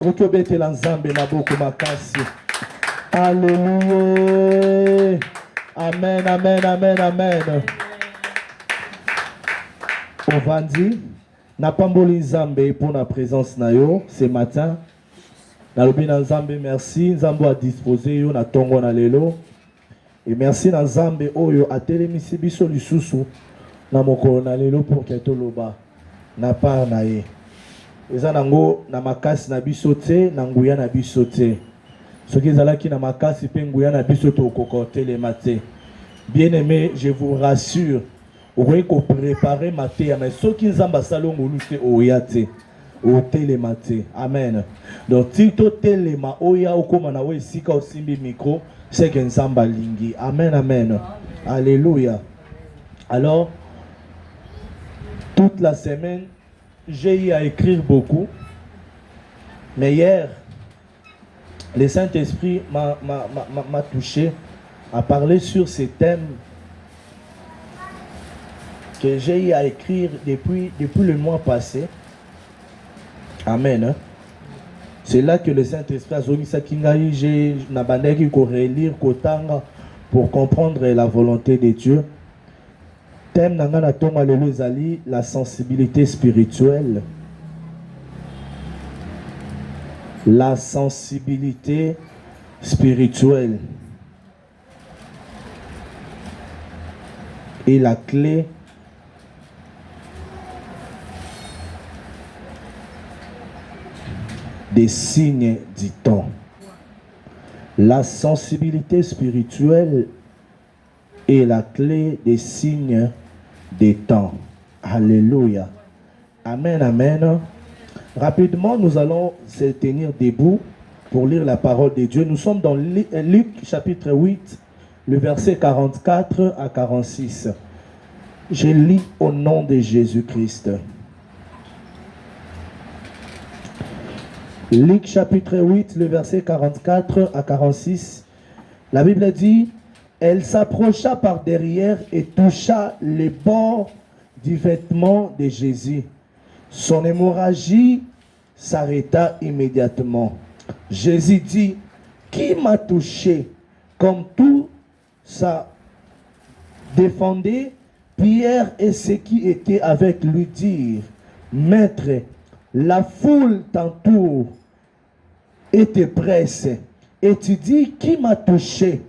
Ukobetela nzambe maboko makasi. Alléluia. Amen, amen, amen, amen. Ovandi, na pamboli nzambe pour la présence na yo ce matin. Na lobi na nzambe merci, nzambe a disposé yo na tongo na lelo. Et merci na nzambe oyo atelemisi biso lisusu na mokolo na lelo pour que toloba na part na ye. Eza nango na makasi na biso te, na nguya na biso te. Soki ezalaki na makasi pe nguya na biso to kokotelema te. Bien-aimé, je vous rassure, vous voyez qu'on prépare maté, mais soki nzamba salongo lute oyate, o telema te. Amen. Donc tito telema oya okoma na we sika osimbi micro, c'est que nzamba lingi. Amen, amen. Alléluia. Alors toute la semaine j'ai eu à écrire beaucoup, mais hier, le Saint-Esprit m'a touché à parler sur ces thèmes que j'ai eu à écrire depuis le mois passé. Amen. C'est là que le Saint-Esprit a dit que j'ai relire pour comprendre la volonté de Dieu. Thème nangana tonga lelo ezali la sensibilité spirituelle. La sensibilité spirituelle. Et la clé des signes du temps. La sensibilité spirituelle est la clé des signes des temps. Alléluia. Amen, amen. Rapidement, nous allons se tenir debout pour lire la parole de Dieu. Nous sommes dans Luc chapitre 8, le verset 44 à 46. Je lis au nom de Jésus-Christ. Luc chapitre 8, le verset 44 à 46. La Bible dit: elle s'approcha par derrière et toucha les bords du vêtement de Jésus. Son hémorragie s'arrêta immédiatement. Jésus dit: qui m'a touché? Comme tout ça défendait, Pierre et ceux qui étaient avec lui dirent: Maître, la foule t'entoure et te presse. Et tu dis: qui m'a touché?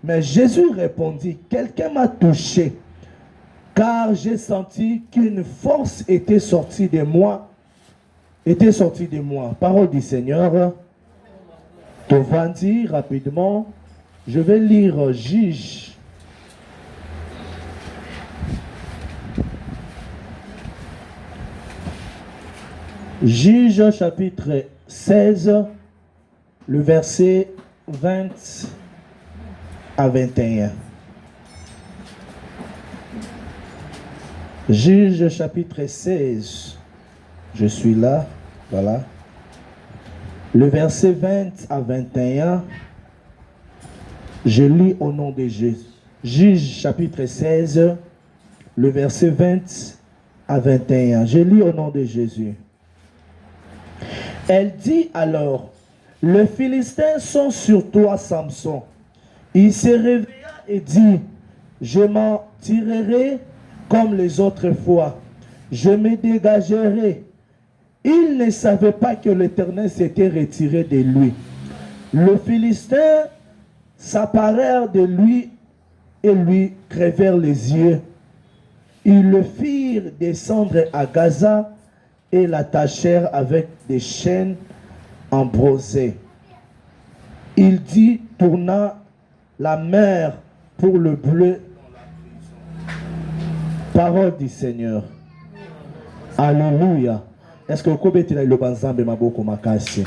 Mais Jésus répondit: quelqu'un m'a touché, car j'ai senti qu'une force était sortie de moi. Parole du Seigneur. Tovandi, rapidement, je vais lire Juge. Juge chapitre 16, le verset 20 à 21. Juge chapitre 16. Je suis là. Voilà. Le verset 20 à 21. Je lis au nom de Jésus. Juge chapitre 16. Le verset 20 à 21. Je lis au nom de Jésus. Elle dit alors: les Philistins sont sur toi, Samson. Il se réveilla et dit: je m'en tirerai comme les autres fois. Je me dégagerai. Il ne savait pas que l'Éternel s'était retiré de lui. Les Philistins s'apparèrent de lui et lui crevèrent les yeux. Ils le firent descendre à Gaza et l'attachèrent avec des chaînes embrasées. Il dit: tourna la mer pour le bleu. Parole du Seigneur. Alléluia. Est-ce que vous pouvez dire le banzambe maboko makasi?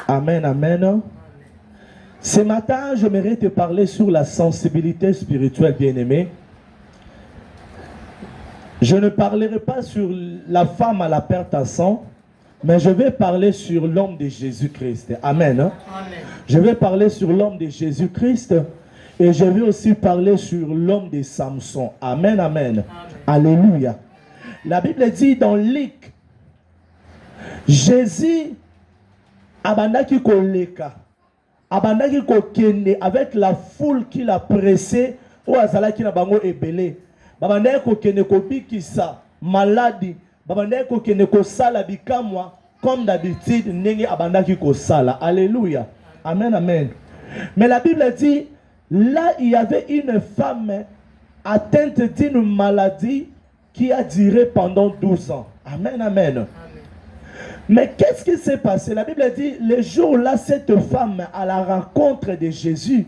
Amen, amen. Ce matin, j'aimerais te parler sur la sensibilité spirituelle, bien-aimé. Je ne parlerai pas sur la femme à la perte à sang, mais je vais parler sur l'homme de Jésus-Christ. Amen. Amen. Je vais parler sur l'homme de Jésus-Christ et je vais aussi parler sur l'homme de Samson. Amen, amen. Amen. Alléluia. La Bible dit dans Luc Jésus abandaki koleka, abandaki kokende avec la foule qui l'a pressé, ou azalaki na bango ebele. Babandaki kokende kobikisa maladi, babandaki kokende kosala bikamwa comme d'habitude ndenge abandaki kosala. Alléluia. Amen, amen. Mais la Bible dit, là il y avait une femme atteinte d'une maladie qui a duré pendant 12 ans. Amen, amen. Amen. Mais qu'est-ce qui s'est passé? La Bible dit, le jour-là, cette femme, à la rencontre de Jésus,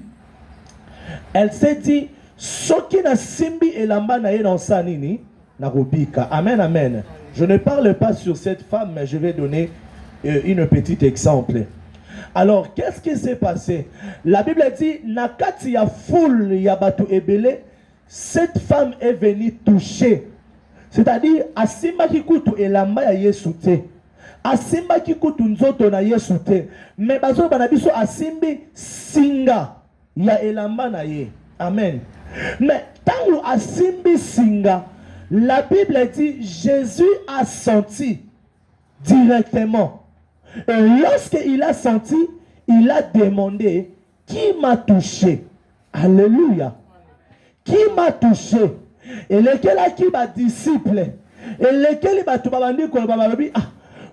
elle s'est dit, Soki na simbi elamba na ye na sanini na robika. Amen, amen. Je ne parle pas sur cette femme, mais je vais donner une petite exemple. Alors, qu'est-ce qui s'est passé? La Bible dit, nakati ya foule ya batu ebele, cette femme est venue toucher. C'est-à-dire, asimba kikutu elamba ya Yesu te. Asimba kikutu nzoto na Yesu te. Mais bazo banabiso asimbi singa ya elamba na ye. Amen. Mais tant asimbi singa, la Bible dit, Jésus a senti directement. Et lorsqu'il a senti, il a demandé, qui m'a touché? Alléluia. Qui m'a touché? Et lequel a qui m'a disciple? Et lequel m'a tout babandi ko bababi?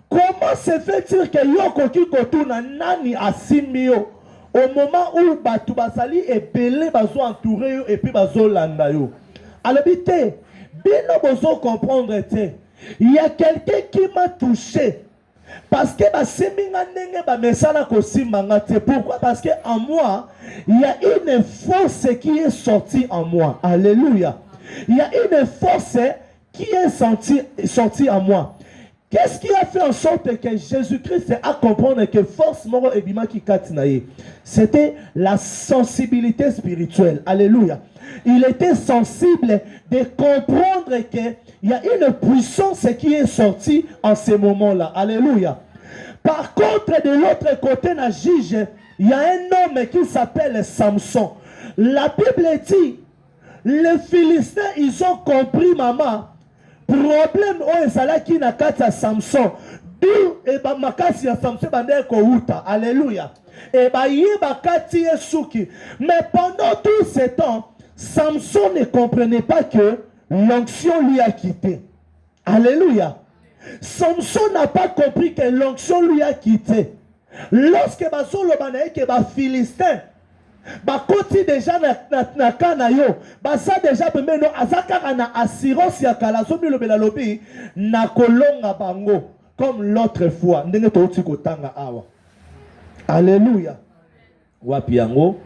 Comment se fait-il que yoko ki kotuna nani asimio au moment où batu basali et belé bazo entouré et puis bazo landa yo? Alors bité, bino bozo comprendre te. Il y a quelqu'un qui m'a touché. Parce que pourquoi? Parce qu'en moi, il y a une force qui est sortie en moi. Alléluia. Il y a une force qui est sortie en moi. Qu'est-ce qui a fait en sorte que Jésus-Christ a compris que force moro ebima ki katinaye? C'était la sensibilité spirituelle. Alléluia. Il était sensible de comprendre qu'il y a une puissance qui est sortie en ce moment-là. Alléluia. Par contre, de l'autre côté, dans Juge, il y a un homme qui s'appelle Samson. La Bible dit, les Philistins, ils ont compris, maman, problème où est qui n'a qu'à Samson. D'où et bah makasi ya Samson bandé ko uta. Alléluia. Et bah yeba kati esuki. Mais pendant tout ce temps, Samson ne comprenait pas que l'onction lui a quitté. Alléluia. Samson n'a pas compris que l'onction lui a quitté. Lorsque Basolo Banaï que les Philistins, Bakoti déjà na kanayo, basa déjà bemeno azaka na assurance ya kalaso mi lobela lobi na kolonga bango comme l'autre fois. Ndenge to uti kotanga awa. Alléluia. Wapi yango.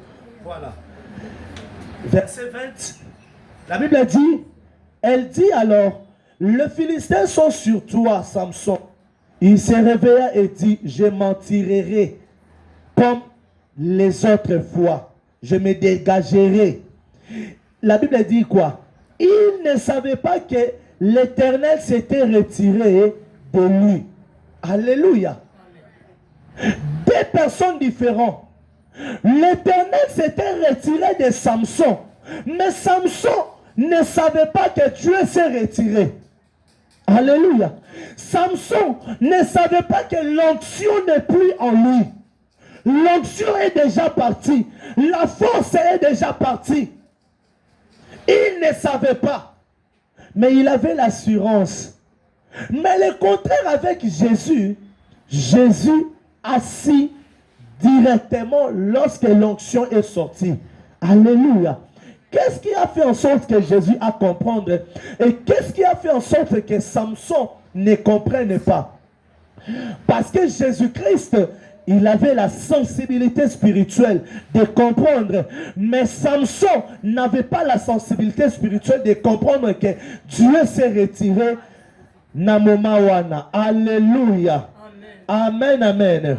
Voilà. Verset 20. La Bible dit, elle dit alors, les Philistins sont sur toi, Samson. Il se réveilla et dit, je m'en tirerai comme les autres fois. Je me dégagerai. La Bible dit quoi? Il ne savait pas que l'Éternel s'était retiré de lui. Alléluia. Deux personnes différentes. L'Éternel s'était retiré de Samson. Mais Samson ne savait pas que Dieu s'est retiré. Alléluia. Samson ne savait pas que l'onction n'est plus en lui. L'onction est déjà partie. La force est déjà partie. Il ne savait pas. Mais il avait l'assurance. Mais le contraire avec Jésus, Jésus assis directement lorsque l'onction est sortie. Alléluia. Qu'est-ce qui a fait en sorte que Jésus a comprendre? Et qu'est-ce qui a fait en sorte que Samson ne comprenne pas? Parce que Jésus-Christ, il avait la sensibilité spirituelle de comprendre. Mais Samson n'avait pas la sensibilité spirituelle de comprendre que Dieu s'est retiré. Namomawana. Alléluia. Amen, amen. Amen.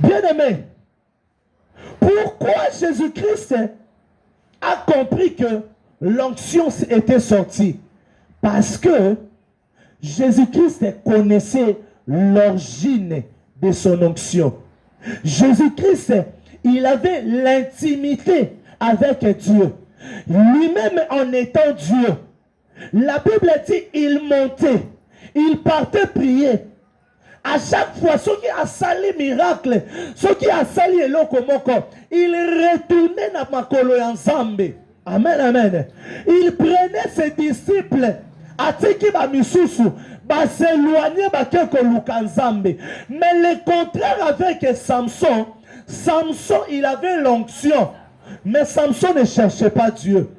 Bien-aimé, pourquoi Jésus-Christ a compris que l'onction était sortie? Parce que Jésus-Christ connaissait l'origine de son onction. Jésus-Christ, il avait l'intimité avec Dieu. Lui-même en étant Dieu. La Bible dit, il montait, il partait prier. À chaque fois, ceux qui a sali miracle, ceux qui a sali eloko moko, il retournait dans makolo ya Nzambe. Amen, amen. Il prenait ses disciples, atiki ba misusu, ba s'éloigner ba keko luka Nzambe. Mais le contraire avec Samson, Samson, il avait l'onction, mais Samson ne cherchait pas Dieu.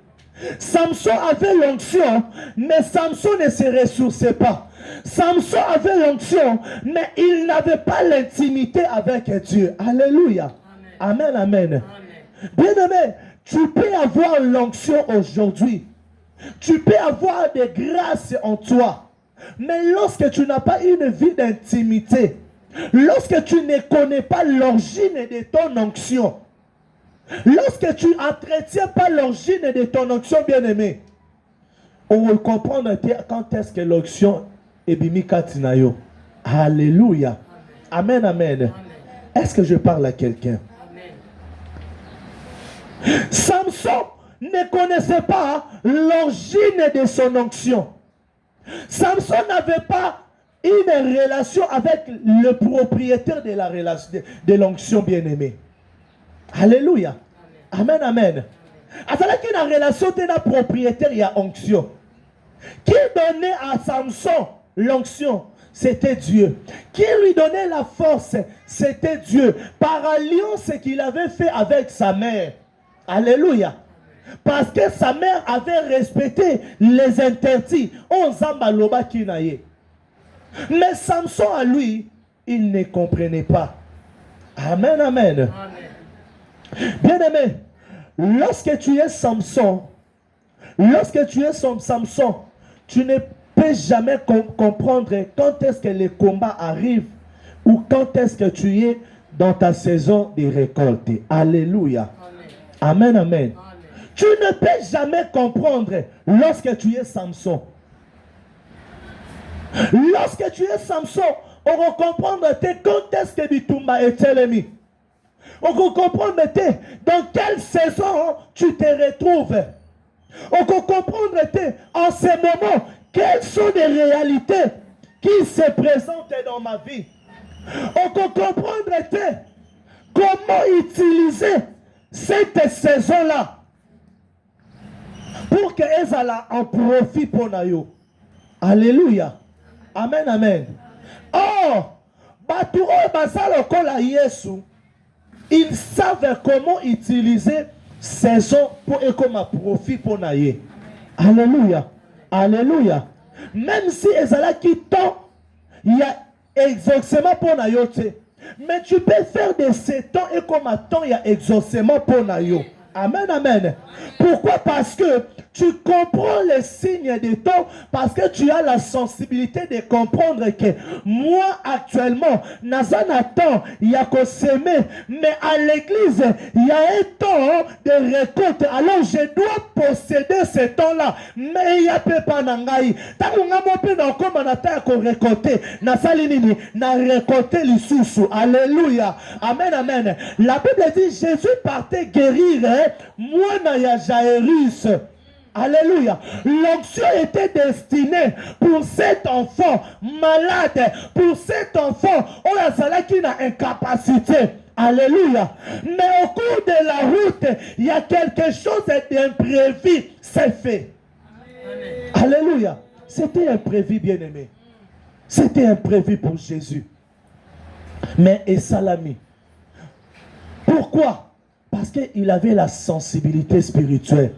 Samson avait l'onction, mais Samson ne se ressourçait pas. Samson avait l'onction, mais il n'avait pas l'intimité avec Dieu. Alléluia. Amen, amen. Bien-aimé, tu peux avoir l'onction aujourd'hui. Tu peux avoir des grâces en toi. Mais lorsque tu n'as pas une vie d'intimité, lorsque tu ne connais pas l'origine de ton onction, lorsque tu n'entretiens pas l'origine de ton onction, bien-aimé, on va comprendre quand est-ce que l'onction est bimikatinayo. Alléluia. Amen, amen. Est-ce que je parle à quelqu'un? Samson ne connaissait pas l'origine de son onction. Samson n'avait pas une relation avec le propriétaire de la relation de l'onction, bien-aimé. Alléluia. Amen, amen. Avec une relation de la propriétaire, il y a onction. Qui donnait à Samson l'onction? C'était Dieu. Qui lui donnait la force? C'était Dieu. Par alliance qu'il avait fait avec sa mère. Alléluia. Parce que sa mère avait respecté les interdits. On zambaloba kinaye. Mais Samson à lui, il ne comprenait pas. Amen, amen. Bien-aimé, lorsque tu es Samson, tu ne peux jamais comprendre quand est-ce que les combats arrivent ou quand est-ce que tu es dans ta saison de récolte. Alléluia. Amen, amen. Tu ne peux jamais comprendre lorsque tu es Samson. Lorsque tu es Samson, on va comprendre quand est-ce que Bitumba est ennemi. On va comprendre dans quelle saison tu te retrouves. On va comprendre en ce moment quelles sont les réalités qui se présentent dans ma vie. On va comprendre comment utiliser cette saison-là pour qu'elle en profite pour nous. Alléluia. Amen, amen. Or, ils savent comment utiliser saison pour et comme profit pour nous. Alléluia. Alléluia. Même si Ezala qui tend, il y a exaucement pour nous. Mais tu peux faire de ces temps et comme à temps, il y a exaucement pour nous. Amen, amen. Pourquoi? Parce que tu comprends les signes des temps, parce que tu as la sensibilité de comprendre que moi actuellement, Nazanaton, il y a qu'à s'aimer, mais à l'église, il y a un temps de récolte. Alors je dois posséder ce temps-là, mais il y a pas nangai. Tant qu'on a mon peu dans comme on attend qu'on récolte, na salinini, na récolter les sous. Alléluia. Amen, amen. La Bible dit Jésus partait guérir. Moi, Naya Jairus. Alléluia. L'onction était destinée pour cet enfant malade, pour cet enfant qui a incapacité. Alléluia. Mais au cours de la route, il y a quelque chose d'imprévu. C'est fait. Amen. Alléluia. C'était imprévu, bien-aimé. C'était imprévu pour Jésus. Mais et Salami. Pourquoi? Parce qu'il avait la sensibilité spirituelle.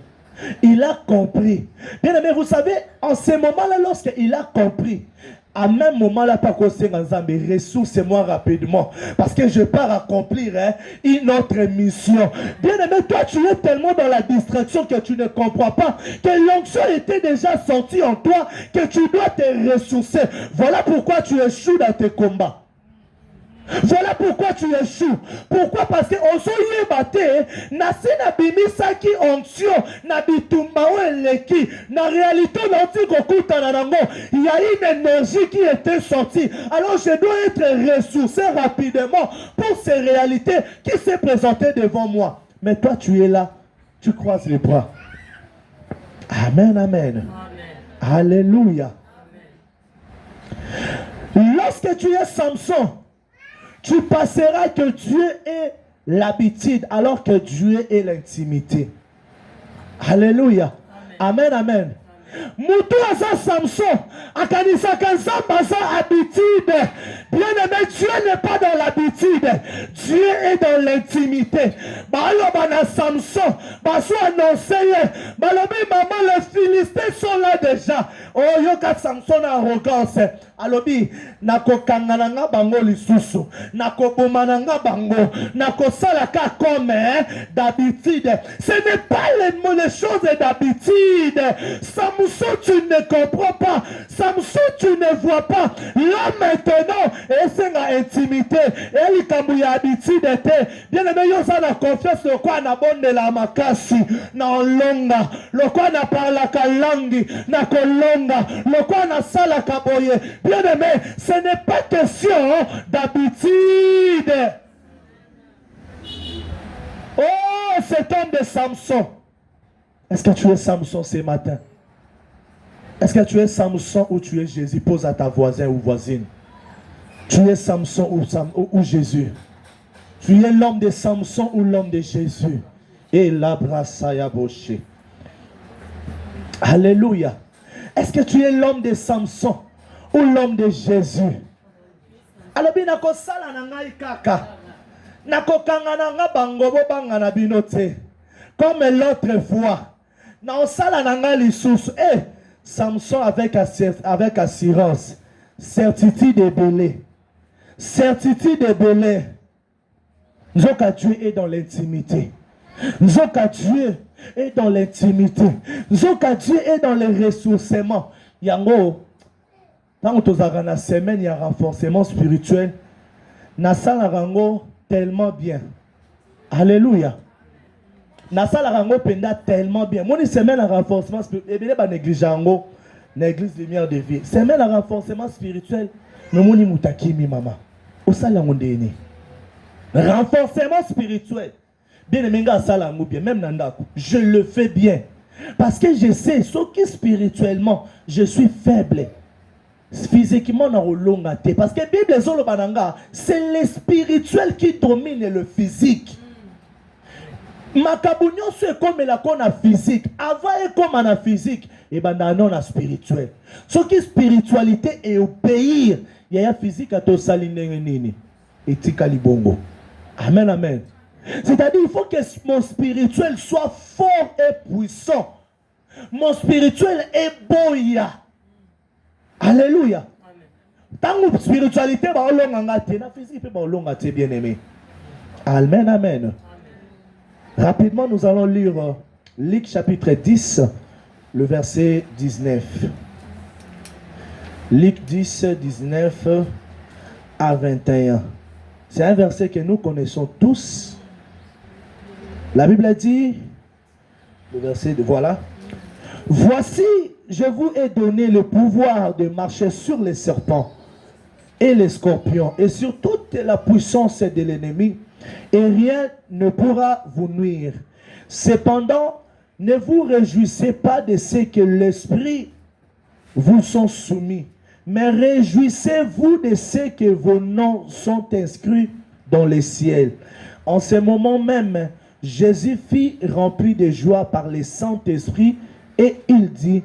Il a compris. Bien aimé, vous savez, en ce moment-là, lorsqu'il a compris, à même moment-là, pas qu'on s'est ensemble, ressource-moi rapidement. Parce que je pars accomplir une autre mission. Bien aimé, toi, tu es tellement dans la distraction que tu ne comprends pas que l'onction était déjà sortie en toi, que tu dois te ressourcer. Voilà pourquoi tu échoues dans tes combats. Voilà pourquoi tu échoues. Pourquoi? Parce que on s'est battu. Nasi na bimisa qui onction na bitumbao eleki. Na réalité il y a une énergie qui était sortie. Alors je dois être ressourcé rapidement pour ces réalités qui s'est présentées devant moi. Mais toi tu es là, tu croises les bras. Amen, amen. Amen. Alléluia. Lorsque tu es Samson, tu passeras que Dieu est l'habitude alors que Dieu est l'intimité. Alléluia. Amen, amen. Moutou asa Samson, akanisa kanzamba asa habitude. Bien aimé, Dieu n'est pas dans l'habitude. Dieu est dans l'intimité. Baloba na Samson, baso annoncé, balobi maman, les Philistins sont là déjà. Oh yoka Samson arrogance. Alobi, nako kangananga bango lisusu, nako bomananga bango, nako salaka comme d'habitude. Ce n'est pas les choses d'habitude. Samson, tu ne comprends pas. Samson, tu ne vois pas. Là maintenant, et c'est une intimité. Et il y a habitude. Bien aimé, yo ça na confiance le quoi na bonne de la makasi, na longa, le quoi na parla kalangi, na kolonga, le quoi na sala kaboye. Bien aimé, ce n'est pas question d'habitude. Oh, cet homme de Samson. Est-ce que tu es Samson ce matin? Est-ce que tu es Samson ou tu es Jésus? Pose à ta voisin ou voisine. Tu es Samson ou Jésus? Tu es l'homme de Samson ou l'homme de Jésus? Et l'abrasaya boché. Alléluia. Est-ce que tu es l'homme de Samson ou l'homme de Jésus? Alors bien nako sala na ngai kaka. Nako kangana nga bangobo bangana binote. Comme l'autre fois. Na sala na ngai lisusu. Samson avec assurance. Certitude et belé. Certitude et belé. Nous avons qu'à Dieu est dans l'intimité. Nous avons qu'à Dieu est dans l'intimité. Nous avons qu'à Dieu est dans le ressourcement. Yango. Quand on a la semaine, il y a un renforcement spirituel. Nasa la rango tellement bien. Alléluia. Nasa la rango penda tellement bien. Mon semaine un renforcement spirituel. Et bien, pas négliger ango. L'église lumière de vie. Semaine un renforcement spirituel. Mais mon imutaki mi mama. Au salon de renforcement spirituel. Bien aimé, bien, même Nandako. Je le fais bien. Parce que je sais, sauf que spirituellement, je suis faible. Physiquement, parce que la Bible, c'est le spirituel qui domine le physique. Makabunyo c'est comme la qu'on a physique. Avant et comme on a physique, et ben non a spirituel. Ce qui est spiritualité et obéir, il y a physique à tout salinenini et tikalibongo. Amen, amen. C'est-à-dire il faut que mon spirituel soit fort et puissant. Mon spirituel est boya. Alléluia. Tant que spiritualité va au long en la physique va au long en bien aimé. Amen, amen. Rapidement, nous allons lire Luc chapitre 10, le verset 19. Luc 10, 19 à 21. C'est un verset que nous connaissons tous. La Bible dit, le verset, voilà. Voici, je vous ai donné le pouvoir de marcher sur les serpents et les scorpions et sur toute la puissance de l'ennemi, et rien ne pourra vous nuire. Cependant, ne vous réjouissez pas de ce que l'esprit vous sont soumis, mais réjouissez-vous de ce que vos noms sont inscrits dans les ciels. En ce moment même, Jésus fut rempli de joie par le Saint-Esprit et il dit,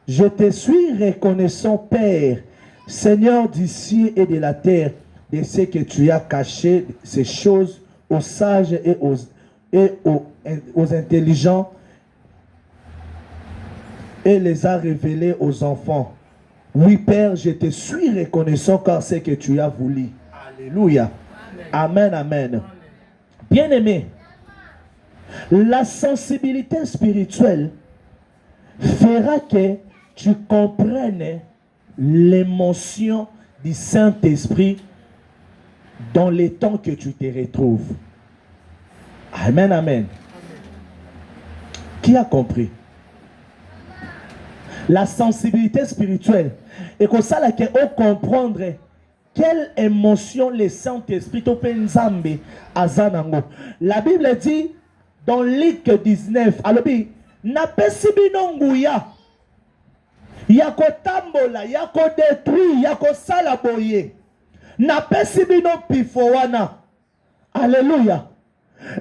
je te suis reconnaissant, Père, Seigneur du ciel et de la terre, de ce que tu as caché ces choses aux sages et aux intelligents et les a révélées aux enfants. Oui, Père, je te suis reconnaissant car c'est que tu as voulu. Alléluia. Amen, amen. Amen. Bien-aimé, la sensibilité spirituelle fera que tu comprennes l'émotion du Saint-Esprit dans les temps que tu te retrouves. Amen, amen. Amen. Qui a compris? La sensibilité spirituelle. Et comme ça, là, on comprendre quelle émotion le Saint-Esprit Nzambe azanango. La Bible dit dans Luc 19, alors, na pesibinonguya. Yako tambola, yako détruit, yako sala boye. Na pesi bino pifo wana. Alléluia.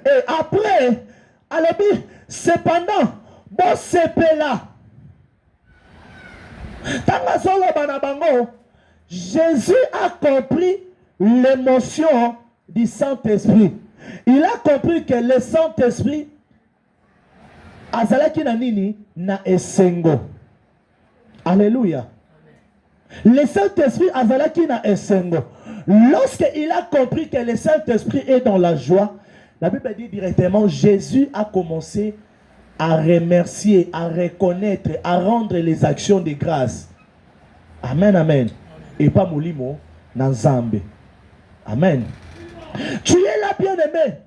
Et après, alobi, cependant, bon sepela. Tanga solo banabango, Jésus a compris l'émotion du Saint-Esprit. Il a compris que le Saint-Esprit azalaki na nini na esengo. Alléluia. Le Saint-Esprit azalaki na esengo. Lorsqu'il a compris que le Saint-Esprit est dans la joie, la Bible dit directement, Jésus a commencé à remercier, à reconnaître, à rendre les actions de grâce. Amen, amen. Et pas moulimo dans Zambé. Amen. Tu es là, bien-aimé.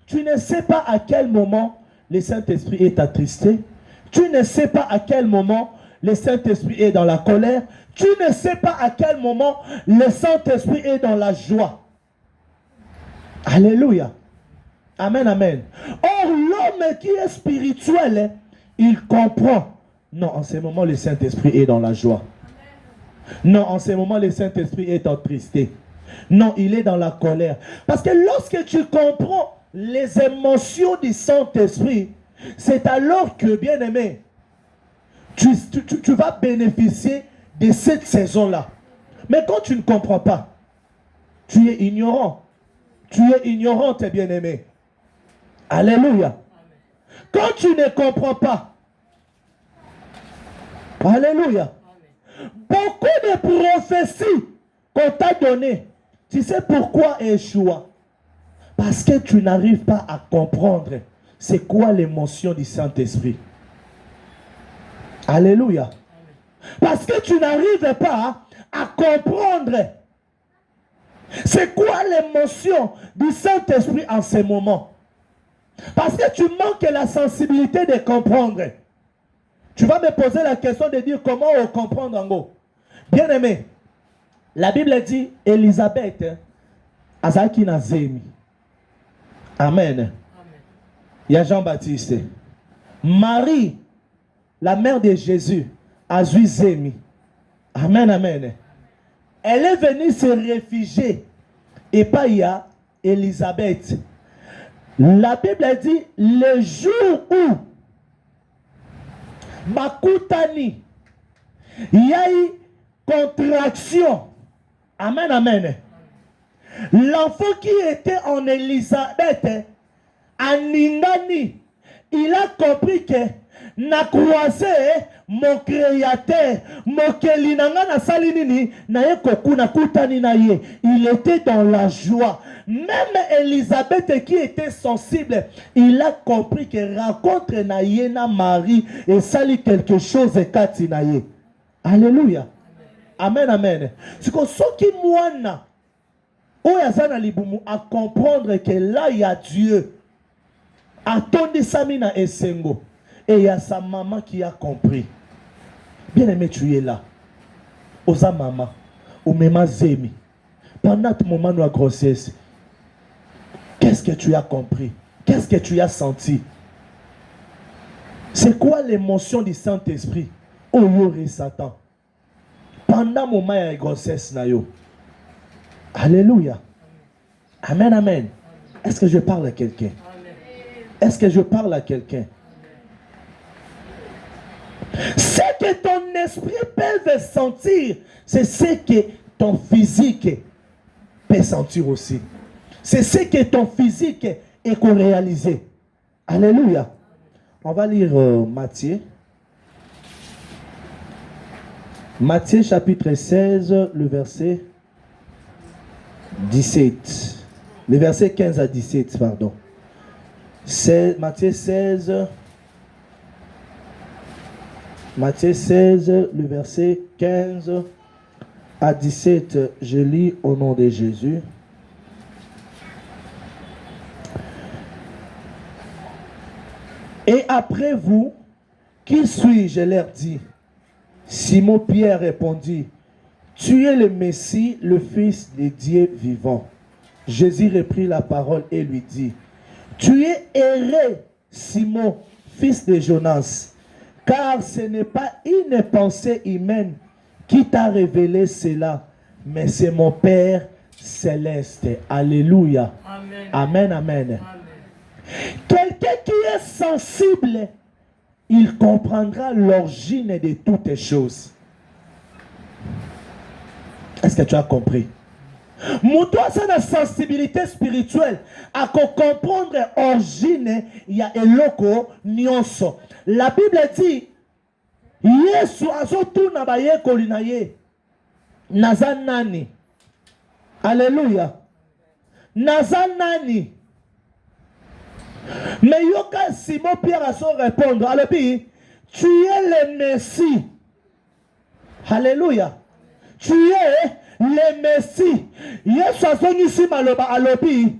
Tu ne sais pas à quel moment le Saint-Esprit est attristé. Tu ne sais pas à quel moment le Saint-Esprit est dans la colère. Tu ne sais pas à quel moment le Saint-Esprit est dans la joie. Alléluia. Amen, amen. Or, l'homme qui est spirituel, il comprend. Non, en ce moment, le Saint-Esprit est dans la joie. Non, en ce moment, le Saint-Esprit est attristé. Non, il est dans la colère. Parce que lorsque tu comprends les émotions du Saint-Esprit, c'est alors que, bien-aimé, tu vas bénéficier de cette saison-là. Mais quand tu ne comprends pas, tu es ignorant. Tu es ignorante, bien-aimé. Alléluia. Quand tu ne comprends pas, alléluia. Beaucoup de prophéties qu'on t'a données, tu sais pourquoi échoua? Parce que tu n'arrives pas à comprendre c'est quoi l'émotion du Saint-Esprit. Alléluia. Parce que tu n'arrives pas à comprendre c'est quoi l'émotion du Saint-Esprit en ce moment. Parce que tu manques la sensibilité de comprendre. Tu vas me poser la question de dire comment on comprend en gros. Bien aimé, la Bible dit Élisabeth azaki na zemi. Amen. Il y a Jean-Baptiste. Marie, la mère de Jésus, a eu zemi. Amen, amen. Elle est venue se réfugier. Et pas il y a Élisabeth. La Bible dit le jour où Makutani, il y a eu contraction. Amen, amen. L'enfant qui était en Élisabeth, Aningani, il a compris que na croisé mon créateur, mon kelinanga na salinini, na ye kokuna kutani na ye. Il était dans la joie. Même Élisabeth qui était sensible, il a compris que rencontre na ye na Marie et sali quelque chose et kati na ye. Alléluia. Amen, amen. C'est comme ça qui moana. Oyazana libumu à comprendre que là il y a Dieu. Attendez Samina et Sengo. Et il y a sa maman qui a compris. Bien aimé, tu es là. Osa maman. Ou même zemi. Pendant ton moment de la grossesse, qu'est-ce que tu as compris? Qu'est-ce que tu as senti? C'est quoi l'émotion du Saint-Esprit? Oh, yori Satan. Pendant mon moment de la grossesse, nayo. Alléluia. Amen, amen. Est-ce que je parle à quelqu'un? Est-ce que je parle à quelqu'un? Ce que ton esprit peut sentir, c'est ce que ton physique peut sentir aussi. C'est ce que ton physique est réalisé. Alléluia. On va lire Matthieu. Matthieu chapitre 16, le verset 17. Le verset 15 à 17, pardon. Matthieu 16. Matthieu 16, le verset 15 à 17, je lis au nom de Jésus. Et après vous, qui suis-je, leur dit. Simon Pierre répondit, tu es le Messie, le Fils de Dieu vivant. Jésus reprit la parole et lui dit, tu es erré, Simon, fils de Jonas, Car ce n'est pas une pensée humaine qui t'a révélé cela, mais c'est mon Père céleste. Alléluia. Amen. Amen, amen. Amen. Quelqu'un qui est sensible, il comprendra l'origine de toutes les choses. Est-ce que tu as compris? Moutoua, c'est la sensibilité spirituelle. À comprendre l'origine, il y a eloko nyonso. La Bible dit, Yesu azotu na baye kolinaye. Nazanani. Alléluia. Nazanani. Mais yoka Simon Pierre a son répondre. Alors, tu es le Messie. Alléluia. Tu es le Messie. Yesu a son ici maloba alobi.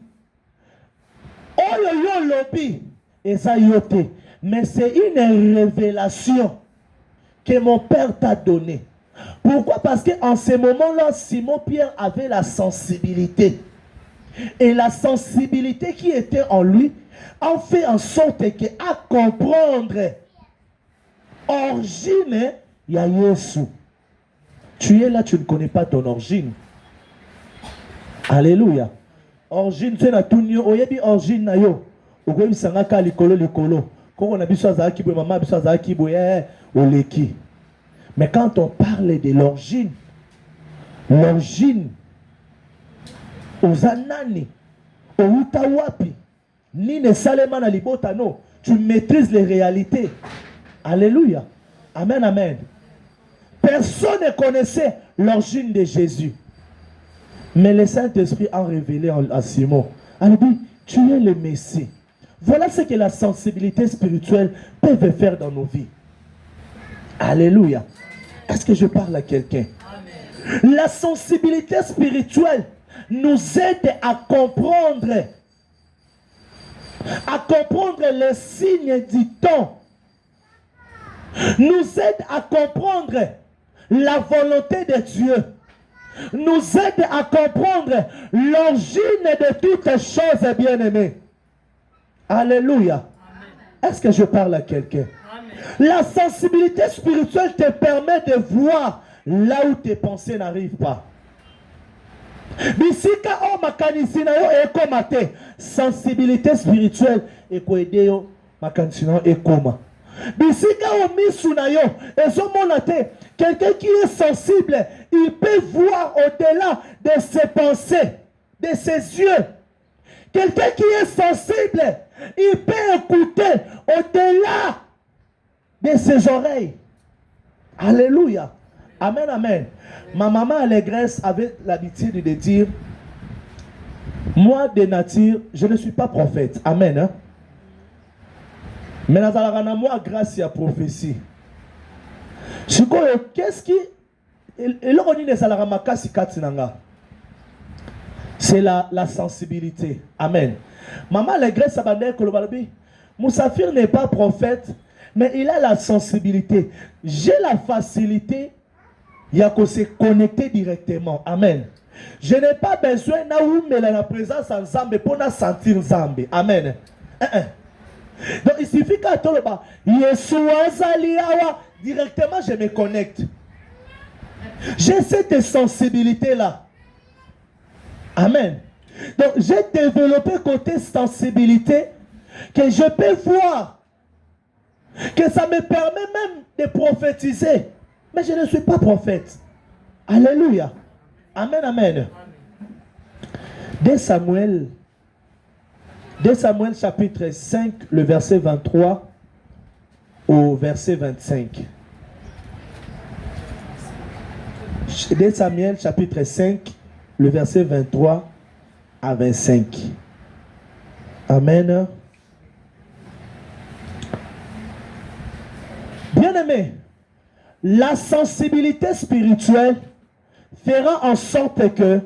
Oyo yo lobi. Et ça yote. Mais c'est une révélation que mon Père t'a donnée. Pourquoi? Parce qu'en ce moment-là, Simon Pierre avait la sensibilité. Et la sensibilité qui était en lui a fait en sorte qu'à comprendre origine, il y a Yesu. Tu es là, tu ne connais pas ton origine. Alléluia. Origine, c'est la tunio. Oyebi origine na yo. Oyebi sangaka likolo likolo. Quand on a vu ça, zaki boye maman, ça zaki boye oleki. Mais quand on parle de l'origine, Ozanani, Outawapi, Nine Salemana Libotano, tu maîtrises les réalités. Alléluia. Amen, amen. Personne ne connaissait l'origine de Jésus. Mais le Saint-Esprit a révélé à Simon. Il dit, tu es le Messie. Voilà ce que la sensibilité spirituelle peut faire dans nos vies. Alléluia. Est-ce que je parle à quelqu'un? La sensibilité spirituelle nous aide à comprendre les signes du temps, nous aide à comprendre la volonté de Dieu, nous aide à comprendre l'origine de toutes choses, bien-aimées. Alléluia. Est-ce que je parle à quelqu'un? La sensibilité spirituelle te permet de voir là où tes pensées n'arrivent pas. Bisika o makanisi na yo ekoma te. Sensibilité spirituelle ekoede yo makanisi na yo ekoma. Bisika o misu na yo ezomona te. Quelqu'un qui est sensible, il peut voir au-delà de ses pensées, de ses yeux. Quelqu'un qui est sensible, il peut écouter au-delà de ses oreilles. Alléluia. Amen, amen. Ma maman allégresse avait l'habitude de dire, moi de nature, je ne suis pas prophète. Amen. Hein? Mais moi, grâce à la prophétie. Qu'est-ce qui... C'est la sensibilité. Amen. Maman allégresse a dit que Moussafir n'est pas prophète, mais il a la sensibilité. J'ai la facilité il y a que se connecter directement. Amen. Je n'ai pas besoin de la présence en Zambé pour sentir Zambé. Amen. Donc il suffit qu'à tout le bas, directement je me connecte. J'ai cette sensibilité-là. Amen. Donc j'ai développé côté sensibilité que je peux voir, que ça me permet même de prophétiser. Mais je ne suis pas prophète. Alléluia. Amen, amen. 2 Samuel chapitre 5, le verset 23 au verset 25. 2 Samuel chapitre 5, le verset 23 à 25. Amen. Bien-aimé, la sensibilité spirituelle fera en sorte que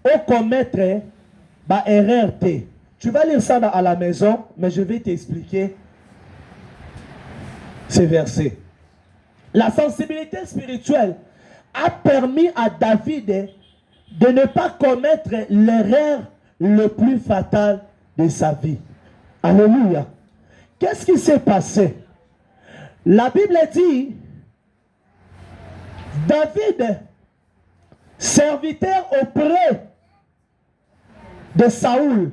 on commettre RRT. Tu vas lire ça à la maison, mais je vais t'expliquer ces versets. La sensibilité spirituelle a permis à David de ne pas commettre l'erreur le plus fatal de sa vie. Alléluia. Qu'est-ce qui s'est passé? La Bible dit, David, serviteur auprès de Saoul.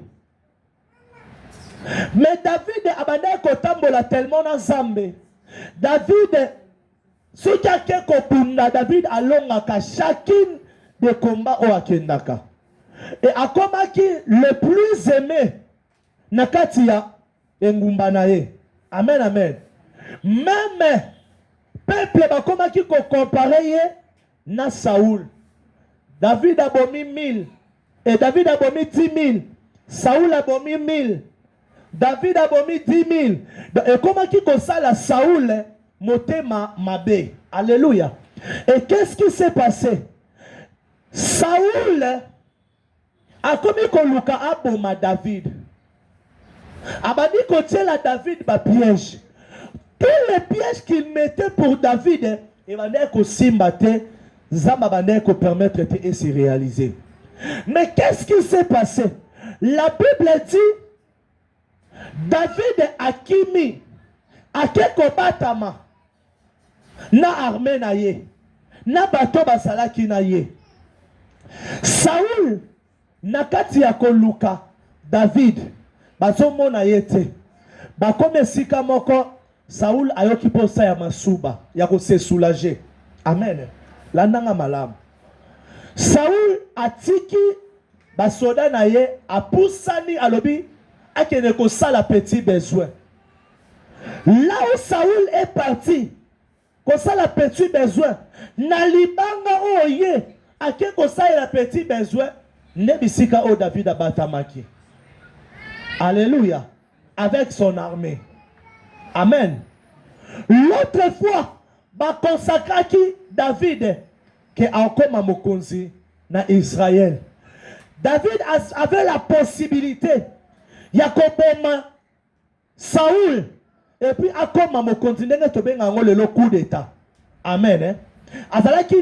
Mais David abandonné kotambola tellement dans Zambé. David, ce qui a quelque David alongaka chacune des combats au akendaka. Et à comment qui le plus aimé nakatia engumbanaye. Amen, amen. Même peuple ba comment qui comparer na Saoul. David a bomi 1000 et David a bomi 10 000. Saoul a bomi 1000. David a bomi 10 000. Et comment qui consale Saoul motema mabe. Alléluia. Et qu'est-ce qui s'est passé? Saoul a commis qu'on luka aboma David. Abadi kotiel à David ba piège. Tous les pièges qu'il mettait pour David, il va dire qu'au Simbate, Zamba va dire qu'au permettre de se réaliser. Mais qu'est-ce qui s'est passé? La Bible dit, David a kimi, a quelque batama, na armée na ye, na bato basalaki na ye. Saoul, na kati ya koluka, David, bazomo na ye te, bakome sika moko, Saoul ayoki posa ya masuba, ya ko se soulager. Amen. Landanga malam. Saoul atiki basoda na ye apusani alobi akene ko sala petit besoin. Là où Saoul est parti, ko sala petit besoin, na libanga oye ake ko sala petit besoin, ne bisika o David abatamaki. Alléluia. Avec son armée. Amen. L'autre fois, ba consacraki David que encore mokonzi na Israël. David avait la possibilité ya koboma Saoul et puis akoma mokonzi ndenge tobenga ngo lelo coup d'état. Amen. Azalaki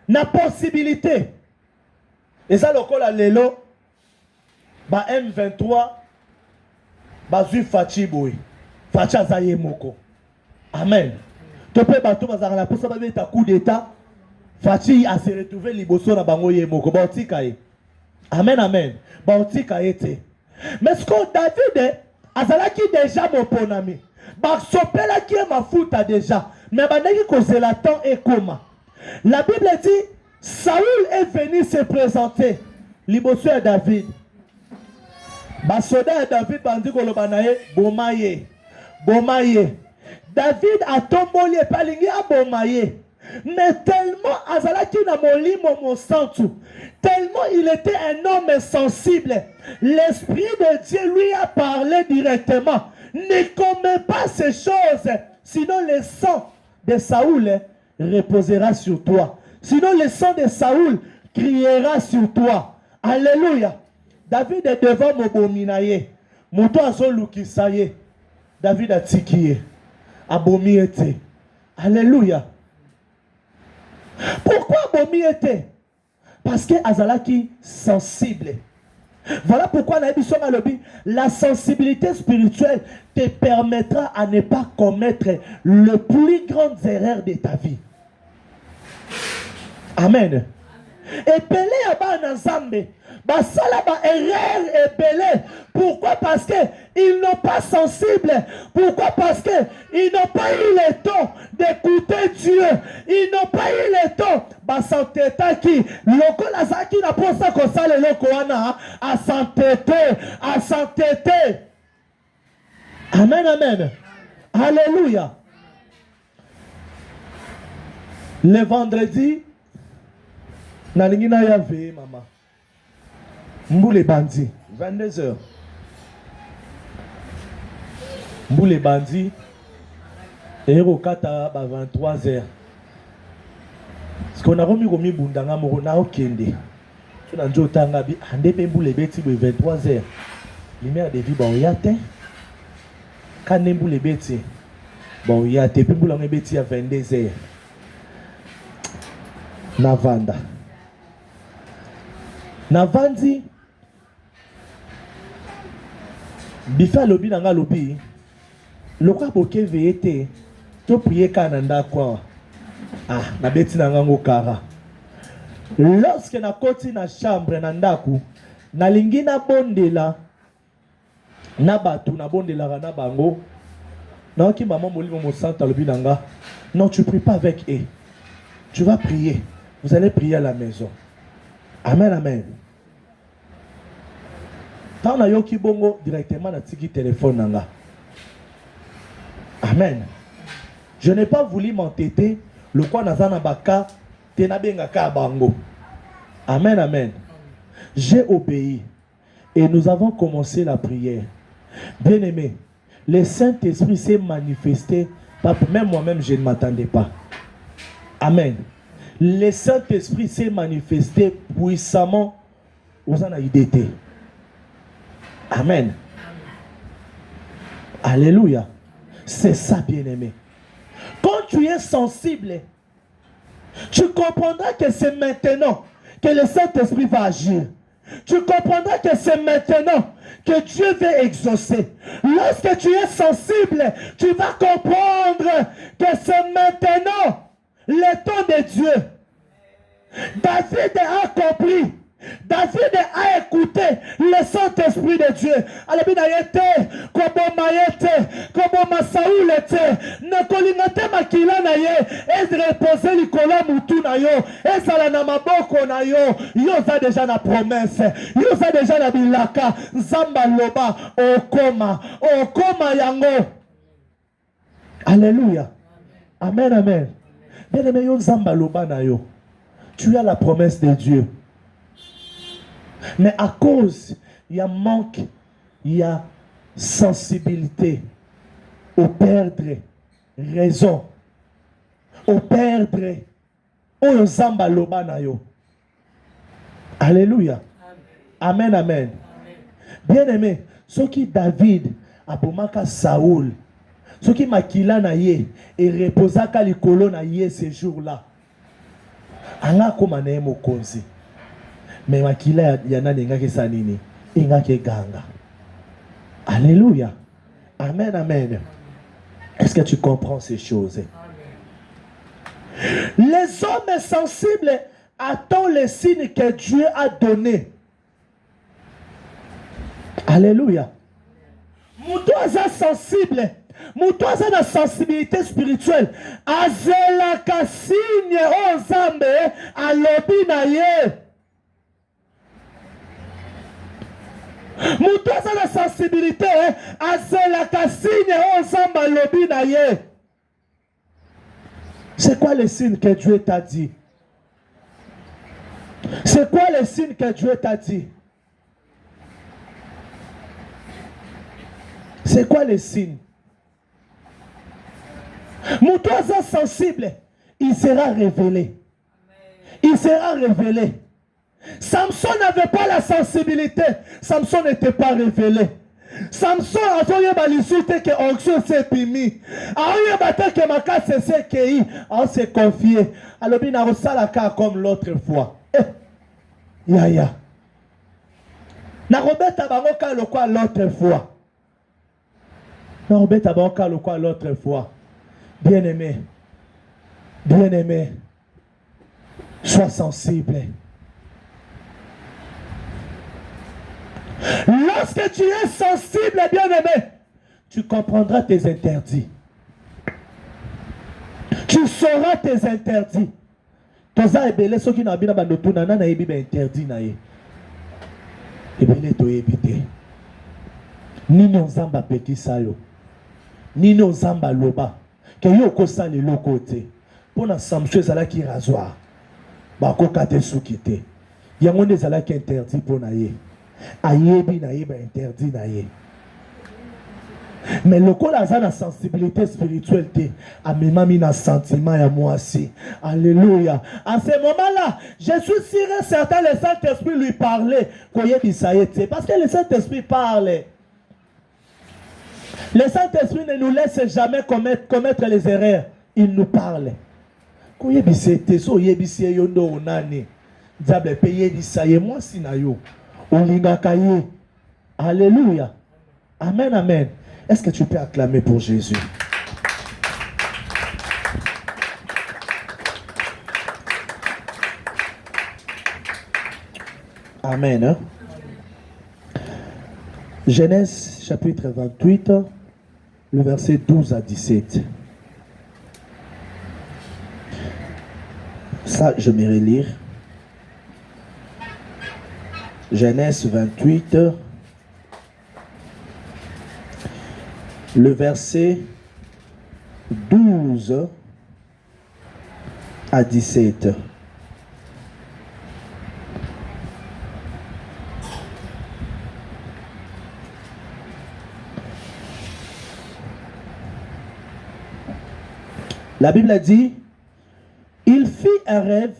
na possibilité. Et ça lokola lelo ba M23 ba zui Fachiboy. Facha zaye moko. Amen. Topé bato bazanga la posa ba beta coup d'état. Fachi a se retrouvé liboso na bango ye moko. Ba otika ye. Amen, amen. Ba otika ye te. Mais ce que David azalaki déjà mon ponami. Ba sopela ki mafuta déjà. Mais bandaki cause la temps et comment. La Bible dit Saoul est venu se présenter liboso à David. Ba soda David bandi ko lobanaye bomaye. Bomaye. David a tomboli et palingi a bomaye. Mais tellement azalaki na molimo mon santu, tellement il était un homme sensible, l'Esprit de Dieu lui a parlé directement. Ne commets pas ces choses, sinon le sang de Saoul reposera sur toi. Sinon le sang de Saoul criera sur toi. Alléluia. David est devant mon bominaye. Moto aso lukisaye. David a tikiye. Abomi était. Alléluia. Pourquoi Abomi était? Parce que Azalaki sensible. Voilà pourquoi la sensibilité spirituelle te permettra à ne pas commettre le plus grand erreur de ta vie. Amen. Et Pelé a ba Nzambe. Basala ba erreur et belé. Pourquoi? Parce que ils n'ont pas sensible. Pourquoi? Parce que ils n'ont pas eu le temps d'écouter Dieu. Ils n'ont pas eu le temps. Basanteta qui loko lazaki na posa ko sale loko wana a s'entêter. Amen, amen. Alléluia. Le vendredi nalingi na yave mama. Mboule bandi, 22h. Mboule bandi, et au kata 23h. Parce qu'on a remis comme bundanga morona au kende. Tu n'as pas tanga bi ande pe mboule beti 23h. Lumière de vie ba oyate. Quand mboule beti ba oyate pe mboule beti à 22h. Navanda. Navandi Bifa lobi nanga lobi Le quoi boke veillé to prier kananda quoi. Ah, na beti na ngango kara. Lorsque na koti na chambre na ndaku, na lingi na bondela na batu na bondela na bango. Non, qui maman molimo mo santa le binanga. Non, tu pries pas avec eux. Tu vas prier. Vous allez prier à la maison. Amen, amen. Tant na yo ki bongo directement na tiki téléphone nanga. Amen. Je n'ai pas voulu m'entêter. Le quoi nazana baka tenabenga ka bango. Amen, amen. J'ai obéi et nous avons commencé la prière. Bien aimé, le Saint-Esprit s'est manifesté. Même moi-même, je ne m'attendais pas. Amen. Le Saint-Esprit s'est manifesté puissamment aux anaïdétés. Amen. Alléluia. C'est ça, bien-aimé. Quand tu es sensible, tu comprendras que c'est maintenant que le Saint-Esprit va agir. Tu comprendras que c'est maintenant que Dieu veut exaucer. Lorsque tu es sensible, tu vas comprendre que c'est maintenant le temps de Dieu. David a compris. David a écouté le Saint-Esprit de Dieu. Déjà la promesse. Déjà la bilaka. Zamba loba. Okoma yango. Alléluia. Amen, amen. Bien aimé, yo zamba loba na yo. Tu as la promesse de Dieu. Mais à cause, il y a manque, il y a sensibilité, au perdre raison, au perdre, au zamba loba na yo. Alléluia. Amen, amen. Bien aimé, ce qui David, abomaka Saoul, ce qui makila na ye, et reposaka likolo na ye ces jours-là. Anga komane mo konzi. Mais makila yana ngaki sanini, ingaki ganga. Alléluia. Amen, amen. Est-ce que tu comprends ces choses? Les hommes sensibles attendent les signes que Dieu a donnés. Alléluia. Moutoisa sensible. Moutoisa na sensibilité spirituelle. Azelaka signe o zambe alobi na ye. Moutoisa na sensibilité. Azelaka signe o zambe alobi na ye. C'est quoi le signe que Dieu t'a dit? C'est quoi le signe que Dieu t'a dit? C'est quoi le signe? Moutoisa sensible, il sera révélé. Il sera révélé. Samson n'avait pas la sensibilité. Samson n'était pas révélé. Samson a fait balisuté que onction s'est pimi. A eu battu que ma casse s'est cueilli. On s'est confié. Alors bien on s'est la cas comme l'autre fois. Ya. Na robeta bangoka le quoi l'autre fois. Na robeta bangoka le quoi l'autre fois. Bien aimé. Bien aimé. Sois sensible. Lorsque tu es sensible, bien aimé, tu comprendras tes interdits. Tu sauras tes interdits. Toza ebele ceux qui n'ont pas de nana na ebi interdit na ye. Ebele to ebite. Nini ozamba peki sayo. Nini ozamba loba. Que yo kosa le lokote. Pona Samson zala ki rasoir. Ba ko kate soukite. Yango ne zala ki interdit pona ye. Ayebi na ye ba interdit na ye. Mais le col a la sensibilité spirituelle, a mis un sentiment à moi aussi. Alléluia. À ce moment-là, je suis sûr et certain le Saint-Esprit lui parlait. Parce que le Saint-Esprit parle. Le Saint-Esprit ne nous laisse jamais commettre les erreurs. Il nous parle. Alléluia. Amen, amen. Est-ce que tu peux acclamer pour Jésus? Amen. Hein? Genèse chapitre 28, le verset 12 à 17. Ça, je vais relire. Genèse 28, le verset 12 à 17. La Bible a dit, il fit un rêve,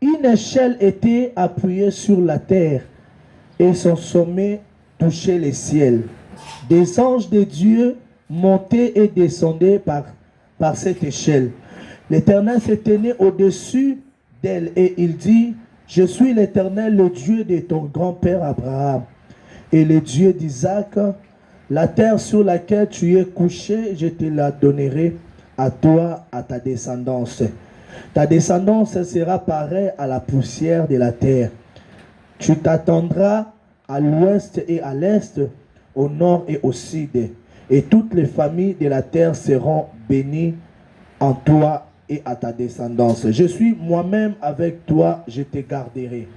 une échelle était appuyée sur la terre et son sommet touchait les ciels. Des anges de Dieu montaient et descendaient par cette échelle. L'Éternel se tenait au-dessus d'elle et il dit, je suis l'Éternel, le Dieu de ton grand-père Abraham et le Dieu d'Isaac. La terre sur laquelle tu es couché, je te la donnerai à toi, à ta descendance. Ta descendance sera pareille à la poussière de la terre. Tu t'attendras à l'ouest et à l'est, au nord et au sud. Et toutes les familles de la terre seront bénies en toi et à ta descendance. Je suis moi-même avec toi, je te garderai.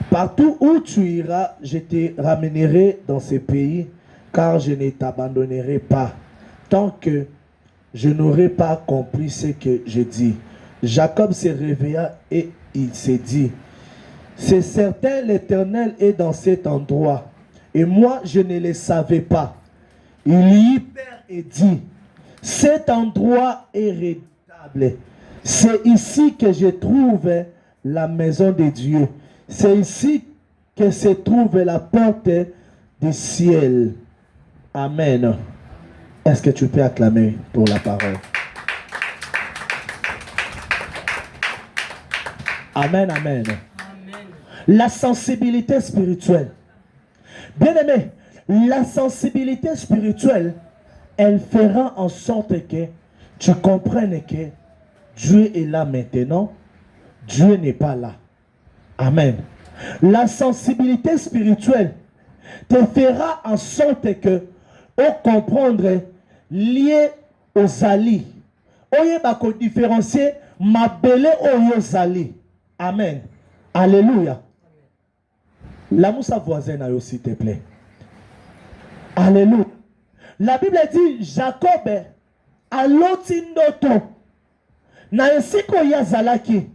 Partout où tu iras, je te ramènerai dans ce pays, car je ne t'abandonnerai pas, tant que je n'aurai pas accompli ce que je dis. Jacob se réveilla et il s'est dit, c'est certain, l'Éternel est dans cet endroit, et moi je ne le savais pas. Il y perd et dit, cet endroit est redoutable. C'est ici que je trouve la maison de Dieu. C'est ici que se trouve la porte du ciel. Amen. Est-ce que tu peux acclamer pour la parole? Amen, amen. Amen. La sensibilité spirituelle. Bien aimé, la sensibilité spirituelle, elle fera en sorte que tu comprennes que Dieu est là maintenant, Dieu n'est pas là. Amen. La sensibilité spirituelle te fera en sorte que, au comprendre, lié aux alliés, oye bako différencier mabele aux alliés. Amen. Alléluia. La moussa voisine s'il te plaît. Alléluia. La Bible dit Jacob a lotindoto na esiko ya zalaki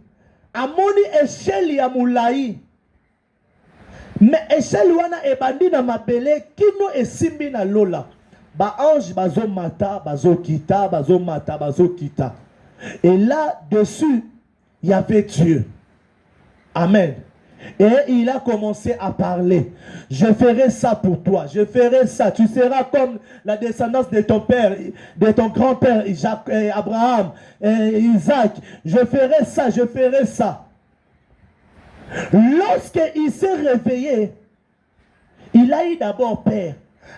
amoni esheli ya mulai me esheli wana ebandi na mabele kino esimbi na lola ba ange bazo mata bazo kita bazo mata bazo kita et là dessus il y avait Dieu. Amen. Et il a commencé à parler. Je ferai ça pour toi. Je ferai ça. Tu seras comme la descendance de ton père, de ton grand-père, Abraham, Isaac. Je ferai ça, je ferai ça. Lorsqu'il s'est réveillé, il a eu d'abord peur.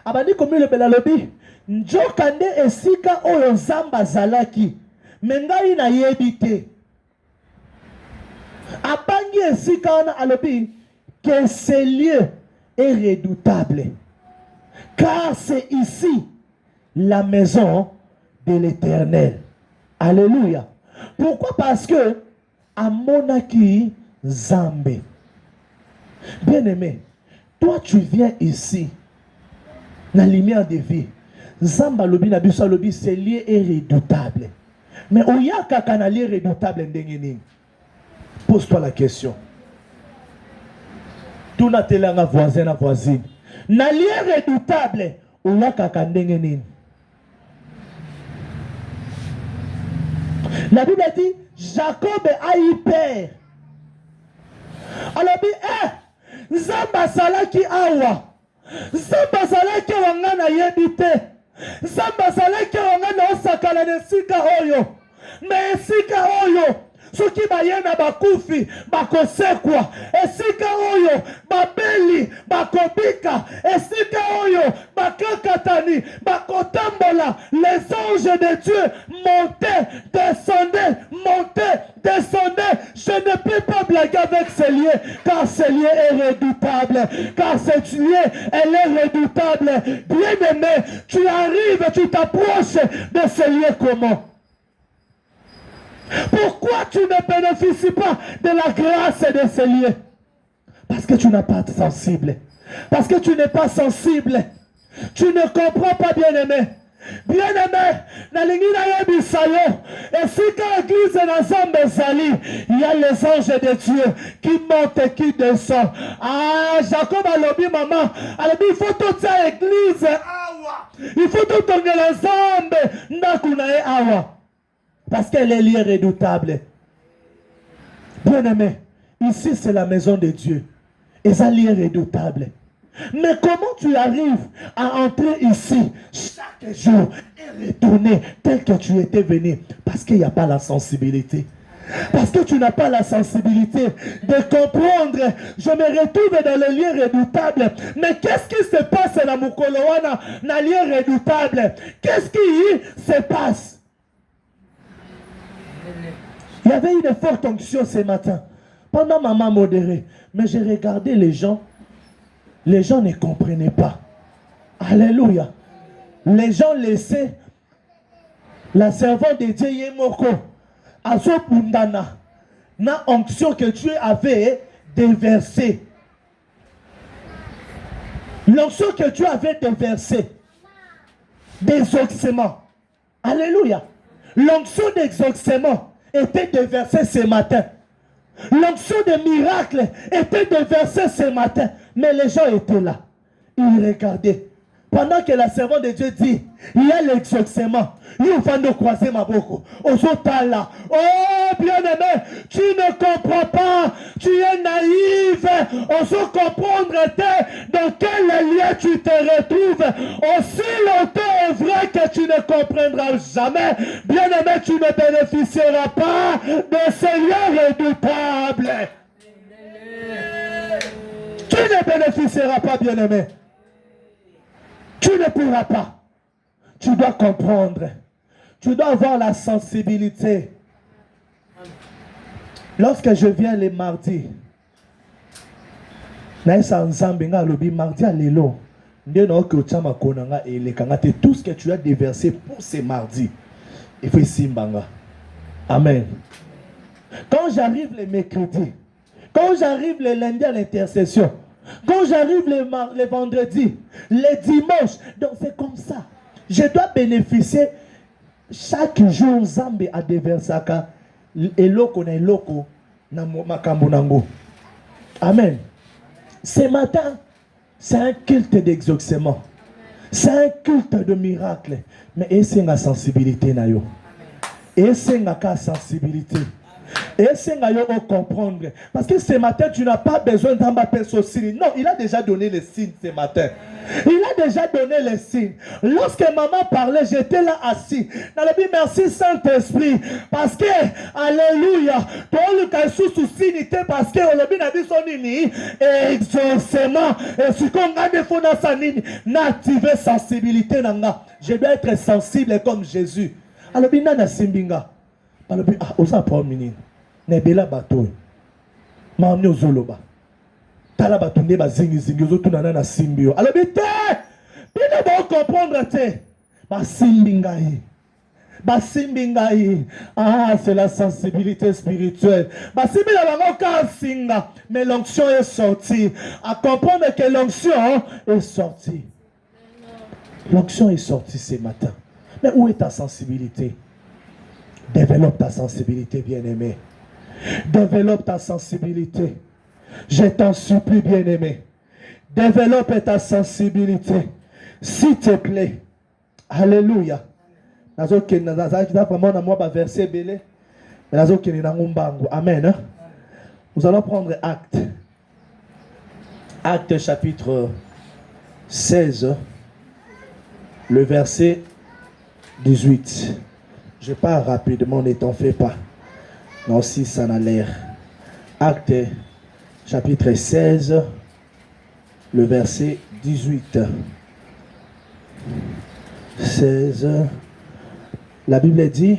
Abandi comme le belalobi, njokande esika oyo zamba zalaki. Mengai na yebite. Abangi esika wana alobi que ce lieu est redoutable. Car c'est ici la maison de l'Éternel. Alléluia. Pourquoi? Parce que amonaki Zambé. Bien-aimé, toi tu viens ici, la lumière de vie. Zamba lobi na biso lobi, ce lieu est redoutable. Mais oyaka kanali redoutable ndengeni. Pose-toi la question. Tout n'a telanga voisin à voisine. Na lieu redoutable oyaka kandengeni. La Bible dit Jacob a eu peur. Alors dit Zamba salaki awa. Zamba salaki wangana yebite. Zamba salaki wangana osakala nesika oyo. Mais esika oyo soki bayena bakufi bakosekwa esika oyo babeli bakobika esika oyo bakakatani bakotambola. Les anges de Dieu montaient, descendaient. Je ne peux pas blaguer avec ce lieu, car ce lieu est redoutable, car ce lieu elle est redoutable. Bien-aimé, tu arrives, tu t'approches de ce lieu comment? Pourquoi tu ne bénéficies pas de la grâce de ce lieu? Parce que tu n'es pas sensible. Parce que tu n'es pas sensible. Tu ne comprends pas, bien-aimé. Bien-aimé, nalingi na yebisayo, et si quand l'église na Zambé Zali, il y a les anges de Dieu qui montent et qui descendent. Ah, Jacob a lobby maman, il faut toute cette église awa, il faut tout tourner les Zambé, nakunae awa, parce qu'elle est liée redoutable. Bien-aimé, ici c'est la maison de Dieu, et ça liée redoutable. Mais comment tu arrives à entrer ici chaque jour et retourner tel que tu étais venu? Parce qu'il n'y a pas la sensibilité. Parce que tu n'as pas la sensibilité de comprendre. Je me retrouve dans le lieu redoutable. Mais qu'est-ce qui se passe dans Mukolowana, dans le lieu redoutable? Qu'est-ce qui se passe? Il y avait une forte onction ce matin. Pendant maman modérée. Mais j'ai regardé les gens. Les gens ne comprenaient pas. Alléluia. Les gens laissaient la servante de Dieu Yemoko Azopundana, na onction que Dieu avait déversée. L'onction que Dieu avait déversée. D'exaucement. Alléluia. L'onction d'exaucement était déversée ce matin. L'onction de miracle était déversée ce matin. Mais les gens étaient là. Ils regardaient. Pendant que la servante de Dieu dit, il y a l'exaucement. Il va nous croiser ma bouche. Là. Oh, bien-aimé, tu ne comprends pas. Tu es naïf. On se comprendre dans quel lieu tu te retrouves. Aussi longtemps est vrai que tu ne comprendras jamais. Bien-aimé, tu ne bénéficieras pas de ce lieu redoutable. Tu ne bénéficieras pas, bien-aimé. Tu ne pourras pas. Tu dois comprendre. Tu dois avoir la sensibilité. Lorsque je viens les mardis, mardi à l'élo, tout ce que tu as déversé pour ces mardis, il faut simbanga. Amen. Quand j'arrive les mercredis, quand j'arrive le lundi à l'intercession, quand j'arrive les vendredis, les dimanches, donc c'est comme ça. Je dois bénéficier chaque jour Zambé à déversaka eloko na eloko na makambo nango. Amen. Ce matin, c'est un culte d'exaucement. C'est un culte de miracle. Mais c'est la sensibilité na yo. Et c'est la sensibilité. Et c'est à comprendre. Parce que ce matin, tu n'as pas besoin d'un baptême signe. Non, il a déjà donné les signes ce matin. Il a déjà donné les signes. Lorsque maman parlait, j'étais là assis. Dans le but, merci Saint-Esprit. Parce que, alléluia, toi le cas sous signe, parce que le but n'a dit son nini, exaucement, et ce qu'on a des fonds dans sa nini, n'activer sensibilité. Je dois être sensible comme Jésus. Alors, bien, n'a simbinga. Alors, ah, osa pas mini. Nebela bateau. Mamni ozoloba. Tala bateau ne bazingi zingi ozotu na simbio. Alors, bien, bien, bon comprendre, te. Basimbingaï. Basimbingaï. Ah, c'est la sensibilité spirituelle. Basimbingaï, mais l'onction est sortie. À comprendre que l'onction est sortie. L'onction est sortie ce matin. Mais où est ta sensibilité? Développe ta sensibilité, bien-aimé. Développe ta sensibilité. Je t'en supplie, bien-aimé. Développe ta sensibilité. S'il te plaît. Alléluia. Amen. Nous allons prendre Acte. Acte chapitre 16. Le verset 18. Je pars rapidement, ne t'en fais pas. Non, aussi, ça n'a l'air. Acte, chapitre 16, le verset 18. 16. La Bible dit...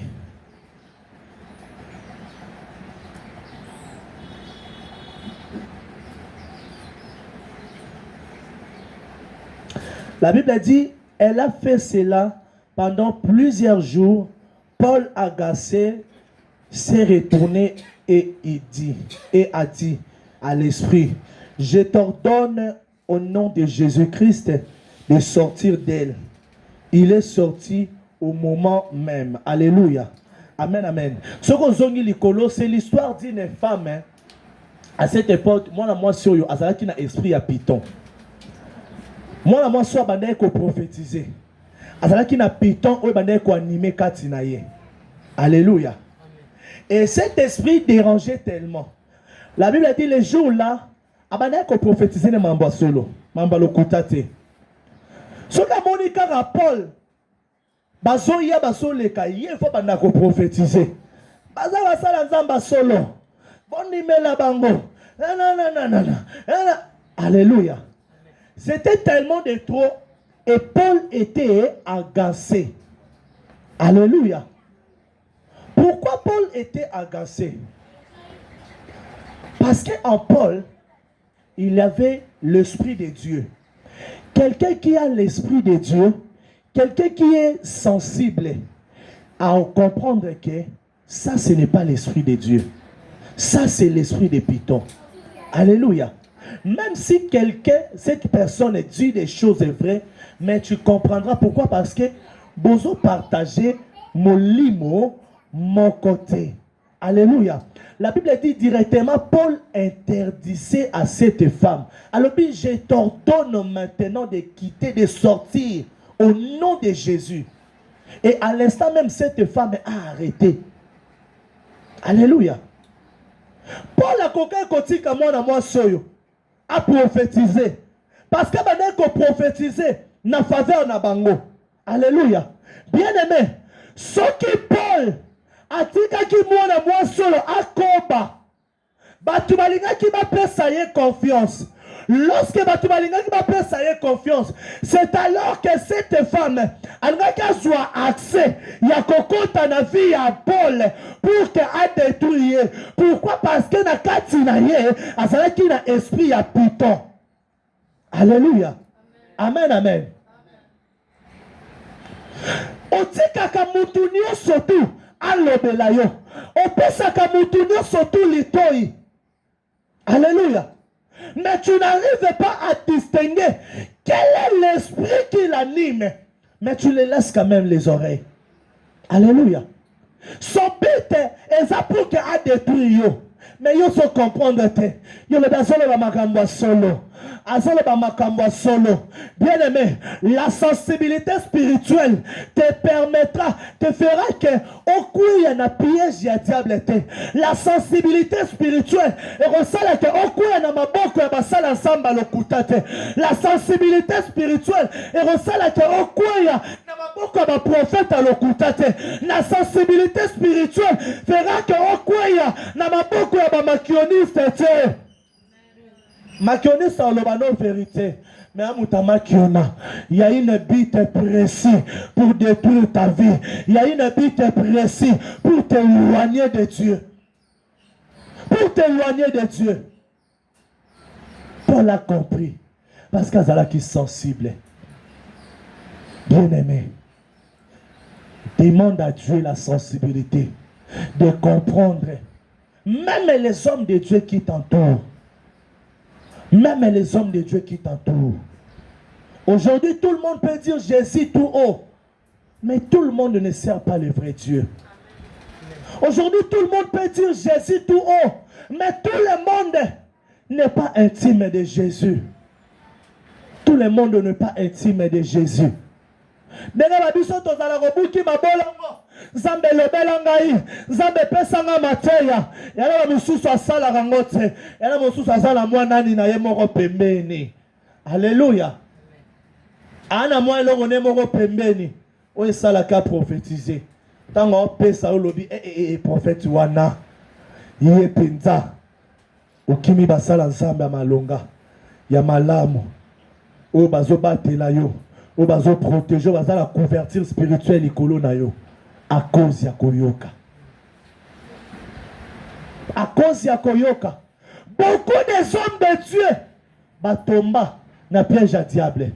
La Bible dit, elle a fait cela pendant plusieurs jours. Paul, agacé, s'est retourné et a dit à l'esprit, je t'ordonne au nom de Jésus-Christ de sortir d'elle. Il est sorti au moment même. Alléluia. Amen, amen. Ce qu'on zongi likolo, c'est l'histoire d'une femme. Hein. À cette époque, moi, sur yo, azala qui n'a esprit à Python. Moi, soit bandé ko prophétiser. Azala qui n'a Python, ou bandé ko animer katinaye. Alléluia. Et cet esprit dérangeait tellement. La Bible dit les jours là, bandé ko prophétiser ne mamba solo, mamba lo kutate. Ce que Monica à Paul, bazo ya baso le kaye, il faut bandé ko prophétiser. Baza basala nzamba solo. Boni mela bango. Non. Alléluia. C'était tellement de trop et Paul était agacé. Alléluia. Pourquoi Paul était agacé? Parce qu'en Paul, il y avait l'Esprit de Dieu. Quelqu'un qui a l'Esprit de Dieu, quelqu'un qui est sensible à comprendre que ça, ce n'est pas l'Esprit de Dieu. Ça, c'est l'Esprit de Python. Alléluia. Même si cette personne dit des choses vraies, mais tu comprendras pourquoi. Parce que vous partagez mon limo, mon côté. Alléluia. La Bible dit directement, Paul interdisait à cette femme. Alors, je t'ordonne maintenant de quitter, de sortir au nom de Jésus. Et à l'instant même, cette femme a arrêté. Alléluia. Paul a côté comme moi soyo. A prophétiser. Parce que maintenant qu'on prophétiser, na faveur na bango. Alléluia. Bien aimé, ce qui Paul a dit que moi solo a combat. Batubalinga qui m'a pressé confiance. Lorsque Batubalinga qui m'a pressé confiance, c'est alors que cette femme a soit accès. Il y a kokota na vie à Paul pour que a détruire. Pourquoi? Parce que na katinaye azala qui na esprit à Python. Alléluia. Amen, amen. Otikaka mutunio surtout alobela yo. Opesaka mutunio surtout litoi. Alléluia. Mais tu n'arrives pas à distinguer quel est l'esprit qui l'anime. Mais tu les laisses quand même les oreilles. Alléluia. Son but est pour qu'il a détruit yo. Mais yo se comprendre te. Yo le bazolo ba makambo solo. Azolo ba makambo solo. Bien aimé, la sensibilité spirituelle te permettra, te fera que au coup il y a un piège ya diable te. La sensibilité spirituelle et ressala que au coup il y a maboko ya basala samba lokuta te. La sensibilité spirituelle et ressala que au coup il y a maboko ya prophète lokuta te. La sensibilité spirituelle fera que au coup il y a maboko ya makioniste te. Makioniste en le vérité. Mais à Moutamakiona, il y a une but précise pour détruire ta vie. Il y a une but précise pour t'éloigner de Dieu. Pour t'éloigner de Dieu. Paul a compris. Parce qu'Azala qui est sensible. Bien aimé. Demande à Dieu la sensibilité de comprendre. Même les hommes de Dieu qui t'entourent. Même les hommes de Dieu qui t'entourent. Aujourd'hui, tout le monde peut dire Jésus tout haut. Mais tout le monde ne sert pas le vrai Dieu. Aujourd'hui, tout le monde peut dire Jésus tout haut. Mais tout le monde n'est pas intime de Jésus. Tout le monde n'est pas intime de Jésus. Zambe lobela ngai Zambe pesa nga mateya yana mususu asala rangote yana mususu asala mwana nani na ye moko pembeni. Alléluia. Ana mwa eloko ne moko pembeni o esala ka prophétiser tango pesa olobi prophète wana Yé penza. Okimi basala nzambe ya malonga. Ya malamu. O bazo batela yo. O bazo protéger. Bazo la couverture spirituelle ikolo na yo. À cause ya koyoka. À cause ya koyoka. Beaucoup des hommes de Dieu batomba na piège à diable.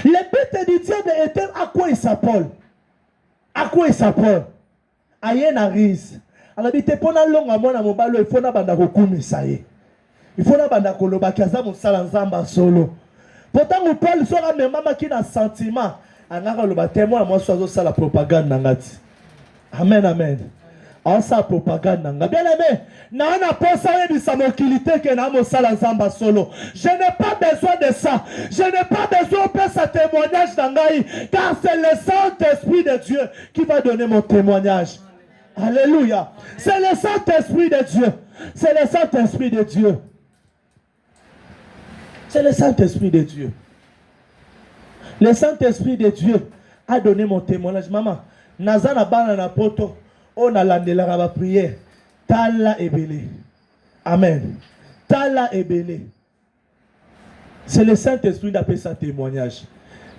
Le but du diable était à quoi il s'appelle? À quoi il s'appelle? Ayen arise. Alors il te pona longa mona mobalo il faut na banda kokume ça y. Il faut na banda koloba kaza musala nzamba solo. Pourtant on parle sur la même maman qui n'a sentiment. Angaka loba témoin moi sozo ça la propagande nangati. Amen amen. En sa propagande nanga. Bien aimé, na na posa ye sa mokilité que na musala nzamba solo. Je n'ai pas besoin de ça. Je n'ai pas besoin de ce témoignage nangai car c'est le Saint-Esprit de Dieu qui va donner mon témoignage. Alléluia. C'est le Saint-Esprit de Dieu. C'est le Saint-Esprit de Dieu. C'est le Saint-Esprit de Dieu. Le Saint-Esprit de Dieu a donné mon témoignage. Maman, Nazana Bana poto, on a l'andela la prière. Tala ebele. Amen. Tala ebele. C'est le Saint-Esprit qui a fait sa témoignage.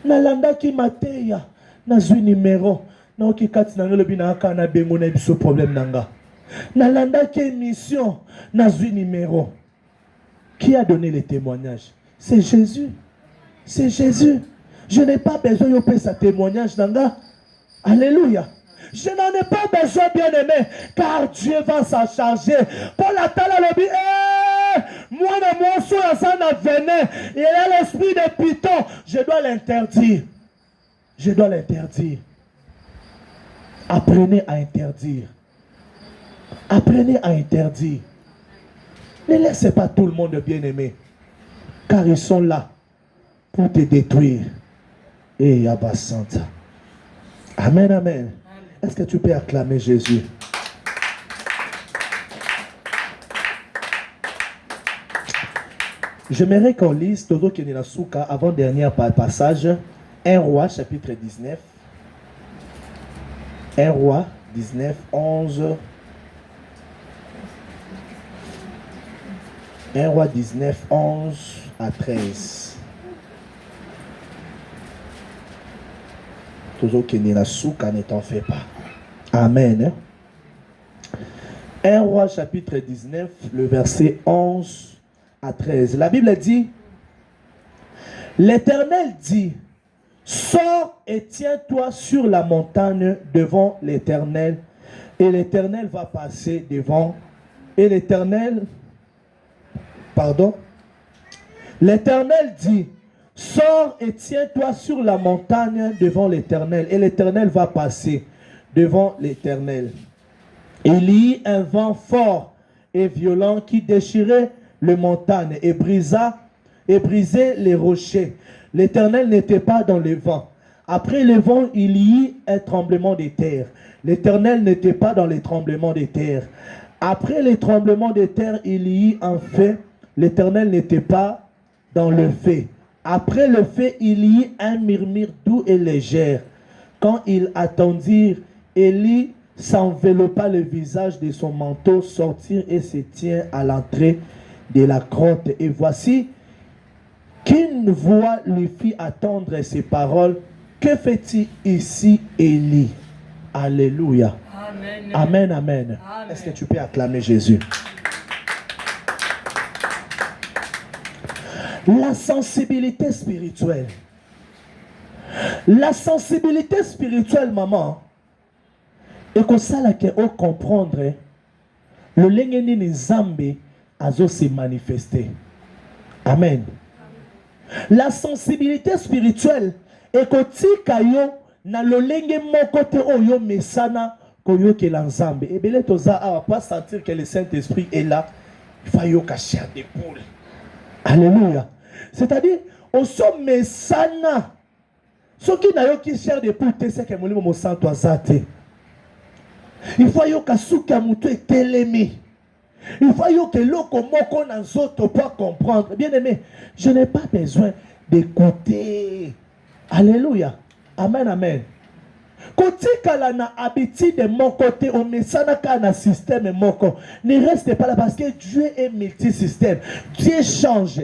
Nalanda ki mateya. Nazui numéro. Na oki kati na ngelo bina aka na bengo na biso problème nanga. Nalanda ki mission. Nazui numéro. Qui a donné les témoignages? C'est Jésus. C'est Jésus. Je n'ai pas besoin de faire sa témoignage nanga. Alléluia. Je n'en ai pas besoin, bien-aimé, car Dieu va s'en charger. Pour la tala le dit, moi de mon soin, ça n'a venin. Il a l'esprit de Python. Je dois l'interdire. Je dois l'interdire. Apprenez à interdire. Apprenez à interdire. Ne laissez pas tout le monde bien-aimé, car ils sont là pour te détruire. Et Abba Santa. Amen, amen. Est-ce que tu peux acclamer Jésus? J'aimerais qu'on lise Todo Kenilasuka avant-dernier passage, 1 roi chapitre 19. 1 roi 19, 11. 1 roi 19, 11 à 13. Toujours qu'il n'y a souka, ne t'en fais pas. Amen. 1 roi chapitre 19, le verset 11 à 13. La Bible dit, l'Éternel dit, sors et tiens-toi sur la montagne devant l'Éternel, et l'Éternel va passer devant, et l'Éternel dit, sors et tiens-toi sur la montagne devant l'Éternel, et l'Éternel va passer devant l'Éternel. Il y eut un vent fort et violent qui déchirait les montagnes et brisait les rochers. L'Éternel n'était pas dans le vent. Après le vent, il y eut un tremblement de terre. L'Éternel n'était pas dans les tremblements de terre. Après les tremblements de terre, il y eut un feu. L'Éternel n'était pas dans le feu. Après le feu, il y eut un murmure doux et léger. Quand ils attendirent, Élie s'enveloppa le visage de son manteau, sortit et se tient à l'entrée de la grotte. Et voici qu'une voix lui fit attendre ces paroles. Que fait-il ici, Élie? Alléluia. Amen. Amen, amen. Amen. Est-ce que tu peux acclamer Jésus? La sensibilité spirituelle. La sensibilité spirituelle, maman, et que ça là que on comprendre le lengeni ni Nzambe azo se manifester. Amen. La sensibilité spirituelle et que tika yo na lo lenge moko te oyo mesana koyo ke la Nzambe. Et belé toza a pas sentir que le Saint-Esprit est là. Il faut yo ka chair de poule. Alléluia. C'est-à-dire on so mesana ce qui na yo ki chair de poule te c'est que molimo mo santo azate. Il faut que souka muto est télémi. Il faut que l'oko moko nanzoto pas comprendre. Bien aimé, je n'ai pas besoin d'écouter. Alléluia. Amen, amen. Kotikala na habitude mon côté au mesana na système moko. Ne reste pas là parce que Dieu est multisystème. Dieu change.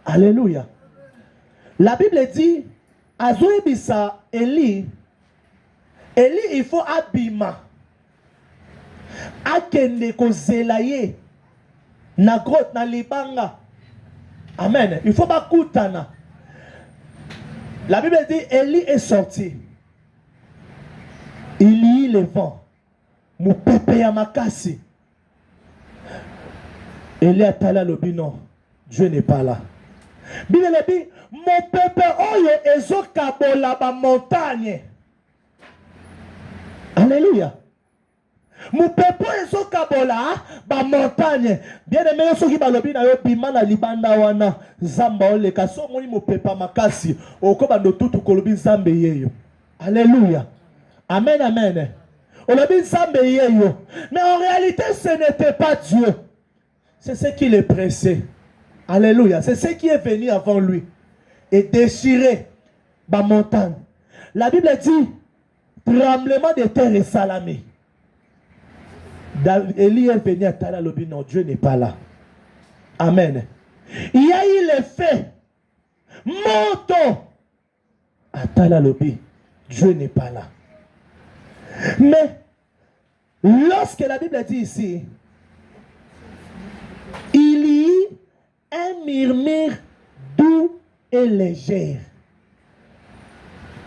Alléluia. La Bible dit Azoebisa Eli il faut abima. Akende ko zelaye na grotte na libanga. Amen. Il faut pas kutana. La Bible dit Eli est sorti. Il y le vent. Mon pépé ya makasi. Eli atala lobi non. Dieu n'est pas là. Bible dit mon pépé oyo ezokabola ba montagne. Alléluia. Mon peuple est so kabola ba montagne. Bien aimé ceux qui balobi na yo bima na libanda wana zamba ole kaso moni mo pepa makasi oko bando tutu kolobi zambe yeyo. Alléluia. Amen amen. Olobi zambe yeyo. Mais en réalité ce n'était pas Dieu. C'est ce qui le pressait. Alléluia. C'est ce qui est venu avant lui et déchiré ba montagne. La Bible dit tremblement de terre et salamé. Élie est venu à Tala Lobi, non, Dieu n'est pas là. Amen. Il y a eu le fait. Montons à Tala Lobi, Dieu n'est pas là. Mais lorsque la Bible dit ici, il y eut un murmure doux et léger.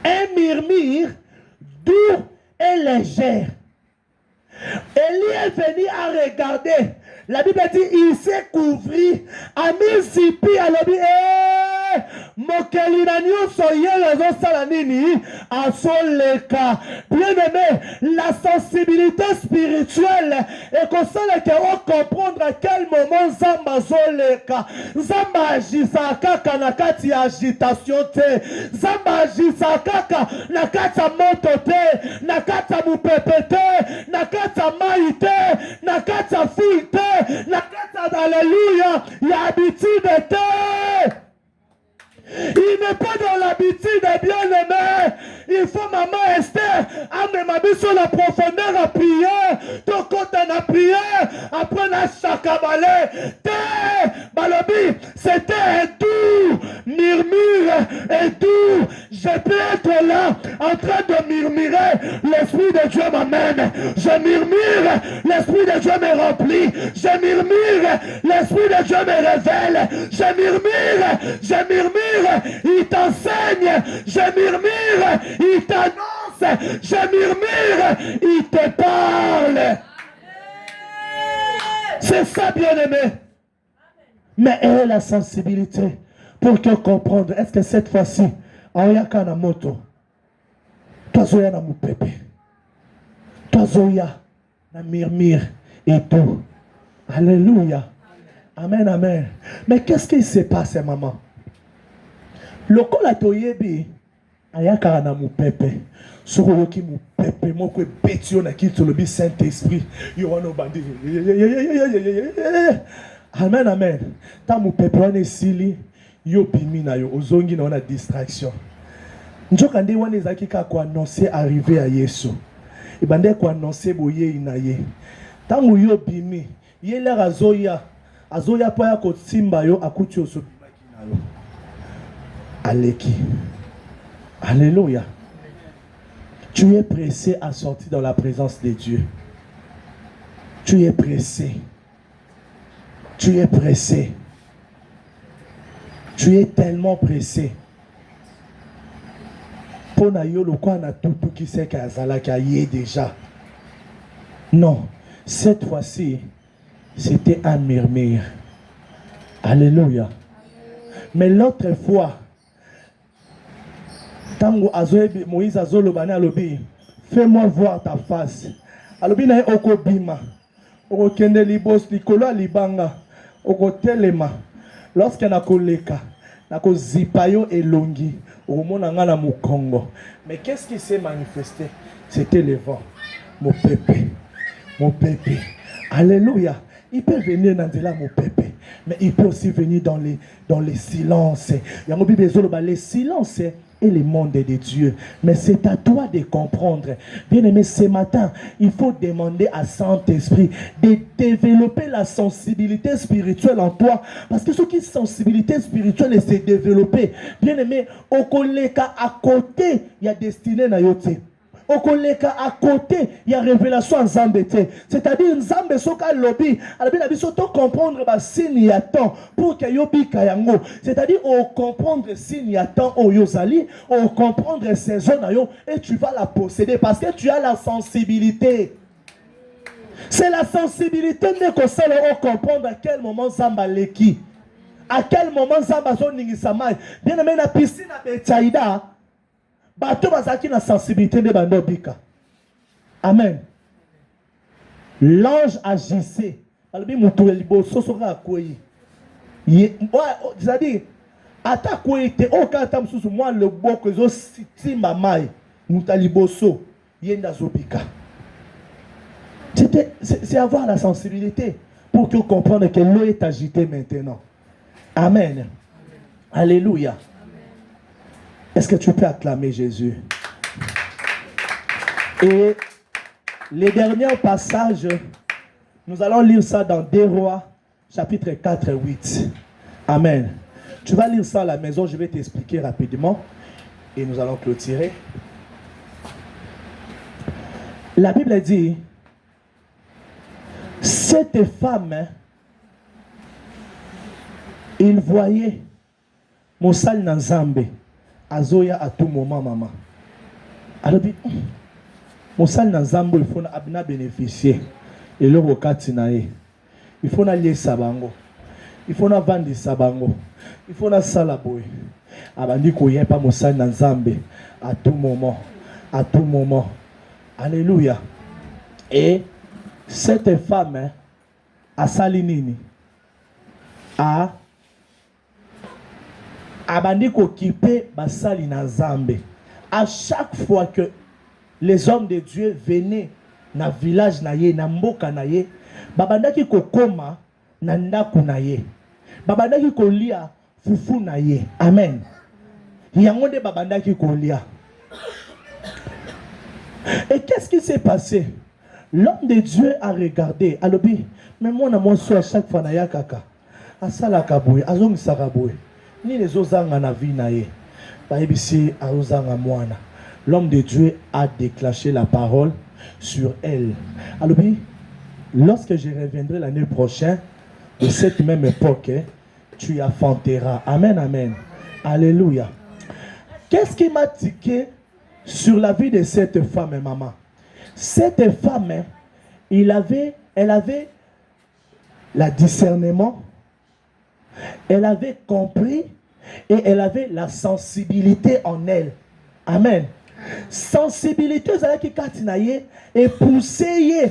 Un murmure doux et léger. Élie est venu à regarder. La Bible dit il s'est couvert. Ami zipi alobi mokeli na nyonso yelo zosala nini asoleka. Bien aimé, la sensibilité spirituelle est comme ça que on comprendre à quel moment Zamba zoleka. Zamba agisa kaka na kati ya agitation te. Zamba agisa kaka na kati ya moto te, na kati ya mupepe te, na kati ya mai te, na kati ya fille te, na kati ya alléluia, ya habitude te. Il n'est pas dans l'habitude, bien aimé. Il faut maman Esther amener ma vie sur la profondeur à prier. Ton compte à prier. Après la chakabale. Balobi, c'était un doux murmure et doux. Je peux être là en train de murmurer. L'Esprit de Dieu m'amène. Je murmure. L'Esprit de Dieu me remplit. Je murmure. L'Esprit de Dieu me révèle. Je murmure. Je murmure. Il t'enseigne, je murmure, il t'annonce, je murmure, il te parle. C'est ça, bien-aimé. Mais elle a la sensibilité pour que comprendre. Est-ce que cette fois-ci, en yakana moto, toi zoya na mupépé, toi zoya na murmure et tout. Alléluia. Amen, amen. Mais qu'est-ce qui se passe, maman? Lokola toyebi ayaka na mupepe soko yoki mupepe moko betio na kitu lobi Saint-Esprit yo wana bandi. Amen amen. Ta mupepe wana esili yo bimi na yo ozongi na wana distraction. Njoka ndi wana ezaki ka ko annoncer arriver à Yesu. Ibande ko annoncer boye inaye. Tangu yo bimi yele azoya po ya ko timba yo akuti oso bimaki na yo. Aleki. Alléluia. Tu es pressé à sortir dans la présence de Dieu. Tu es pressé. Tu es pressé. Tu es tellement pressé. Pour nayo le quoi na tout qui sait qu'azala qui déjà. Non, cette fois-ci, c'était un murmure. Alléluia. Mais l'autre fois, tango azoebi Moïse azolobana alobi, fais-moi voir ta face. Alobi na okobima, okokende libos likolo libanga, okotelema. Lorsque nakoleka, nakozipayo elongi, okomona nga na mukongo. Mais qu'est-ce qui s'est manifesté? C'était le vent. Mon pépé. Mon pépé. Alléluia. Il peut venir dans mon pépé, mais il peut aussi venir dans les silences. Il y a une Bible, les silences et le monde de Dieu. Mais c'est à toi de comprendre. Bien aimé, ce matin, il faut demander à Saint-Esprit de développer la sensibilité spirituelle en toi. Parce que ce qui est sensibilité spirituelle, c'est développer. Bien aimé, au collègue à côté, il y a destiné na yote. Au collègue à côté, il y a révélation en Zambété. C'est-à-dire, Nzambe soka lobby, alors bien surtout comprendre ba signe y attend pour que yobi kayango. C'est-à-dire, au comprendre signe y attend au yozali, au comprendre ces zones et tu vas la posséder parce que tu as la sensibilité. C'est la sensibilité de conseil au comprendre à quel moment Zamba leki, à quel moment Zamba zone ningisamai. Bien aimé, la piscine à Betsaïda. Bato bazaki na sensibilité de bando bika. Amen. L'ange agissait. Albi mutu liboso soka akoyi. C'est-à-dire, ata koyi te okata msusu moi le boko zo simba mai muta liboso yenda zobika. C'est avoir la sensibilité pour que vous compreniez que l'eau est agitée maintenant. Amen. Alléluia. Est-ce que tu peux acclamer Jésus? Et les derniers passages, nous allons lire ça dans 2 Rois, chapitre 4 et 8. Amen. Tu vas lire ça à la maison, je vais t'expliquer rapidement. Et nous allons clôturer. La Bible dit, cette femme, il voyait Moussal Nanzambe. Azoya à tout moment, maman. Alors, mon sal dans Zambo, il faut abna bénéficier. Et le rokatinae. Il faut aller sabango. Il faut vendre sabango. Il faut na salaboy. Abandi koyen pas mon sal dans Zambe. À tout moment. À tout moment. Alléluia. Et cette femme, à Salinini, a abandi kokipe basali na Zambe. À chaque fois que les hommes de Dieu venaient na village na ye, na mboka na ye, babandaki kokoma na ndaku na ye. Babandaki kolia fufu na ye. Amen. Yango de babandaki kolia. Et qu'est-ce qui s'est passé? L'homme de Dieu a regardé. Alobi, mais moi na moi à chaque fois na ya kaka. Asala kaboué, azong saraboué. Ni les ozanga na vie na ye. Baibisi a ozanga moana. L'homme de Dieu a déclenché la parole sur elle. Alors, lorsque je reviendrai l'année prochaine, de cette même époque, tu affanteras. Amen, amen. Alléluia. Qu'est-ce qui m'a tiqué sur la vie de cette femme, maman? Cette femme, elle avait le discernement, elle avait compris et elle avait la sensibilité en elle. Amen. Sensibilité qui katinaye et poussée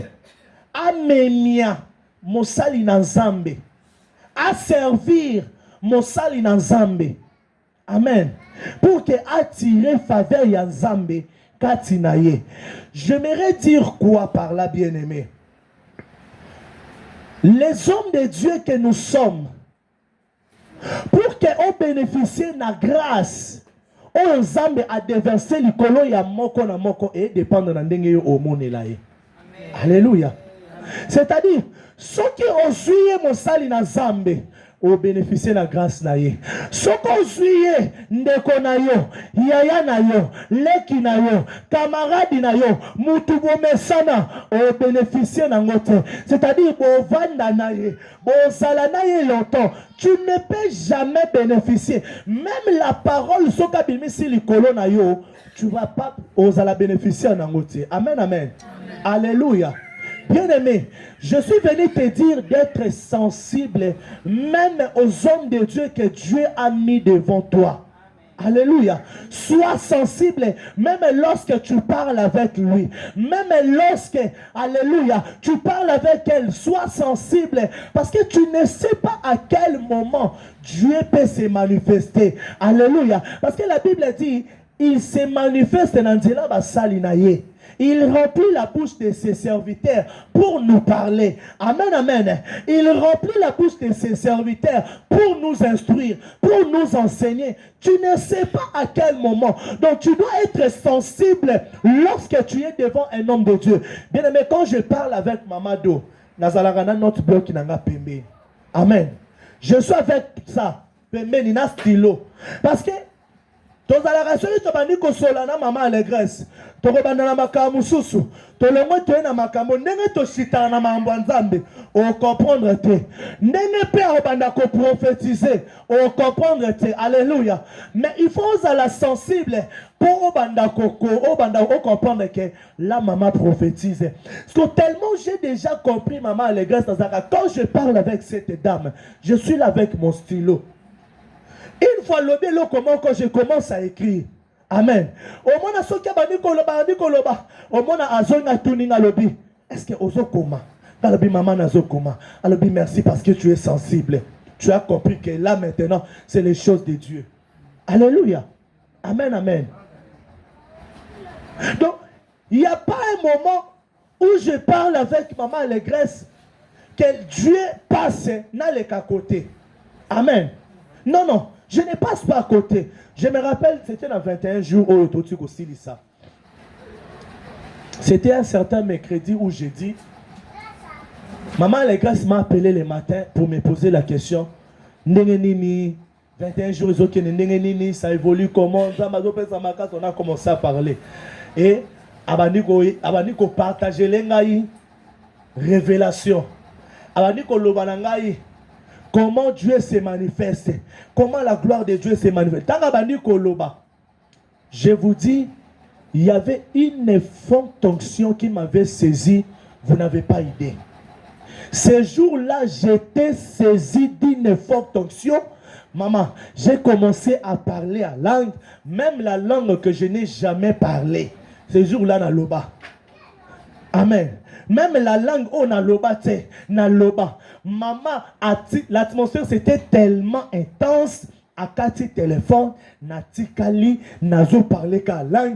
à memia mosali nanzambe, à servir mosali nanzambe. Amen. Pour que attirer faveur yanzambe katinaye. J'aimerais dire quoi par là, bien-aimé? Les hommes de Dieu que nous sommes, pour qu'on bénéficie de la grâce, on Nzambe a déversé l'ikolo ya moko na moko et dépendre na ndenge yo omonela ye. Alléluia. C'est-à-dire, ceux qui ont suivi mon sali na Nzambe ont bénéficié de la grâce na ye. Ceux qui ont suivi ndeko na yo, yaya na yo, leki na yo, camarade na yo, mutu bomesana ont bénéficié na ngote. C'est-à-dire, bo vanda na ye, bo sala na ye longtemps. Tu ne peux jamais bénéficier. Même la parole, ce qu'abimisi l'ikolo na yo, tu ne vas pas oser bénéficier en angoté. Amen, amen. Alléluia. Bien-aimé, je suis venu te dire d'être sensible même aux hommes de Dieu que Dieu a mis devant toi. Alléluia. Sois sensible même lorsque tu parles avec lui. Même lorsque, alléluia, tu parles avec elle. Sois sensible parce que tu ne sais pas à quel moment Dieu peut se manifester. Alléluia. Parce que la Bible dit, il se manifeste dans Dieu salinaye. il remplit la bouche de ses serviteurs pour nous parler. Amen, amen. Il remplit la bouche de ses serviteurs pour nous instruire, pour nous enseigner. Tu ne sais pas à quel moment. Donc tu dois être sensible lorsque tu es devant un homme de Dieu. Bien aimé, quand je parle avec Mamado, Nazalagana notre bloc qui n'a pas payé. Amen. Je suis avec ça. Pembe ni na stylo. Parce que tozalaka soki tobandi kosolana mama allégresse tokobanda na makambo mosusu tolongwe toye na makambo ndenge toshitana na makambo ya nzambe okomprendre te ndenge mpe akobanda koprophétiser okomprendre te. Alléluia. Mais il faut ozala sensible pour obanda comprendre que la maman prophétise. Parce que tellement j'ai déjà compris maman allégresse quand je parle avec cette dame, je suis là avec mon stylo. Une fois lobé le comment quand je commence à écrire. Amen. Au moins soki bandi koloba. Au moins azonga tuninga lobi. Est-ce que ozo koma? Alobi maman nazo koma. Alobi merci parce que tu es sensible. Tu as compris que là maintenant c'est les choses de Dieu. Alléluia. Amen, amen. Donc il n'y a pas un moment où je parle avec maman allégresse que Dieu passe dans les côté. Amen. Non, non. Je ne passe pas à côté. Je me rappelle, c'était dans 21 jours au Totugo Silissa. C'était un certain mercredi où j'ai dit, maman Allégresse m'a appelé le matin pour me poser la question. Nini, 21 jours, nini, ça évolue comment? On a commencé à parler. Et Abaniko partager les révélations. Abaniko lobanangaï. Comment Dieu se manifeste. Comment la gloire de Dieu se manifeste. Je vous dis, il y avait une forte onction qui m'avait saisi. Vous n'avez pas idée. Ce jour-là, j'étais saisi d'une forte onction. Maman, j'ai commencé à parler à langue. Même la langue que je n'ai jamais parlé. Ce jour-là, na loba. Amen. Même la langue, on a loba, na loba. Maman, l'atmosphère c'était tellement intense. À Kati téléphone, Natikali, Nazo parlait qu'à langue.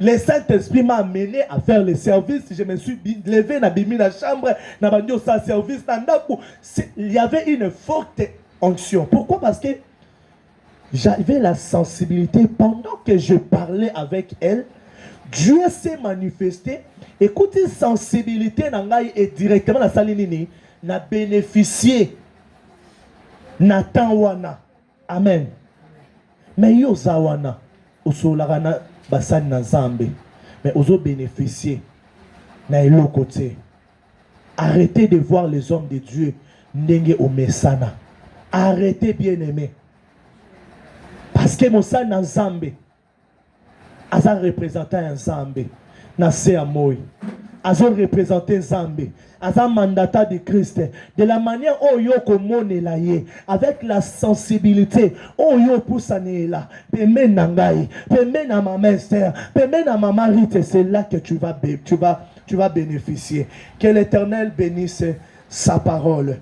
Le Saint-Esprit m'a amené à faire le service. Je me suis levé, n'a mis la chambre, n'a pas dit au service. Il y avait une forte onction. Pourquoi? Parce que j'avais la sensibilité pendant que je parlais avec elle. Dieu s'est manifesté. Écoutez, sensibilité nangai et directement la salinini n'a bénéficié Nathan wana. Amen. Mais yo zawana usolarana basani na Nzambe. Mais ozo bénéficier na elo côté. Arrêtez de voir les hommes de Dieu ndenge omesana. Arrêtez, bien-aimés. Parce que mon sang na Nzambe aza représentant Nzambe na se amoy. Aza représentant Nzambe. Aza mandata de Christ. De la manière où yo komone la ye, avec la sensibilité où yo poussane la, peme nangai, peme na maman Esther, peme na maman Rite, c'est là que tu vas bénéficier. Que l'Éternel bénisse sa parole.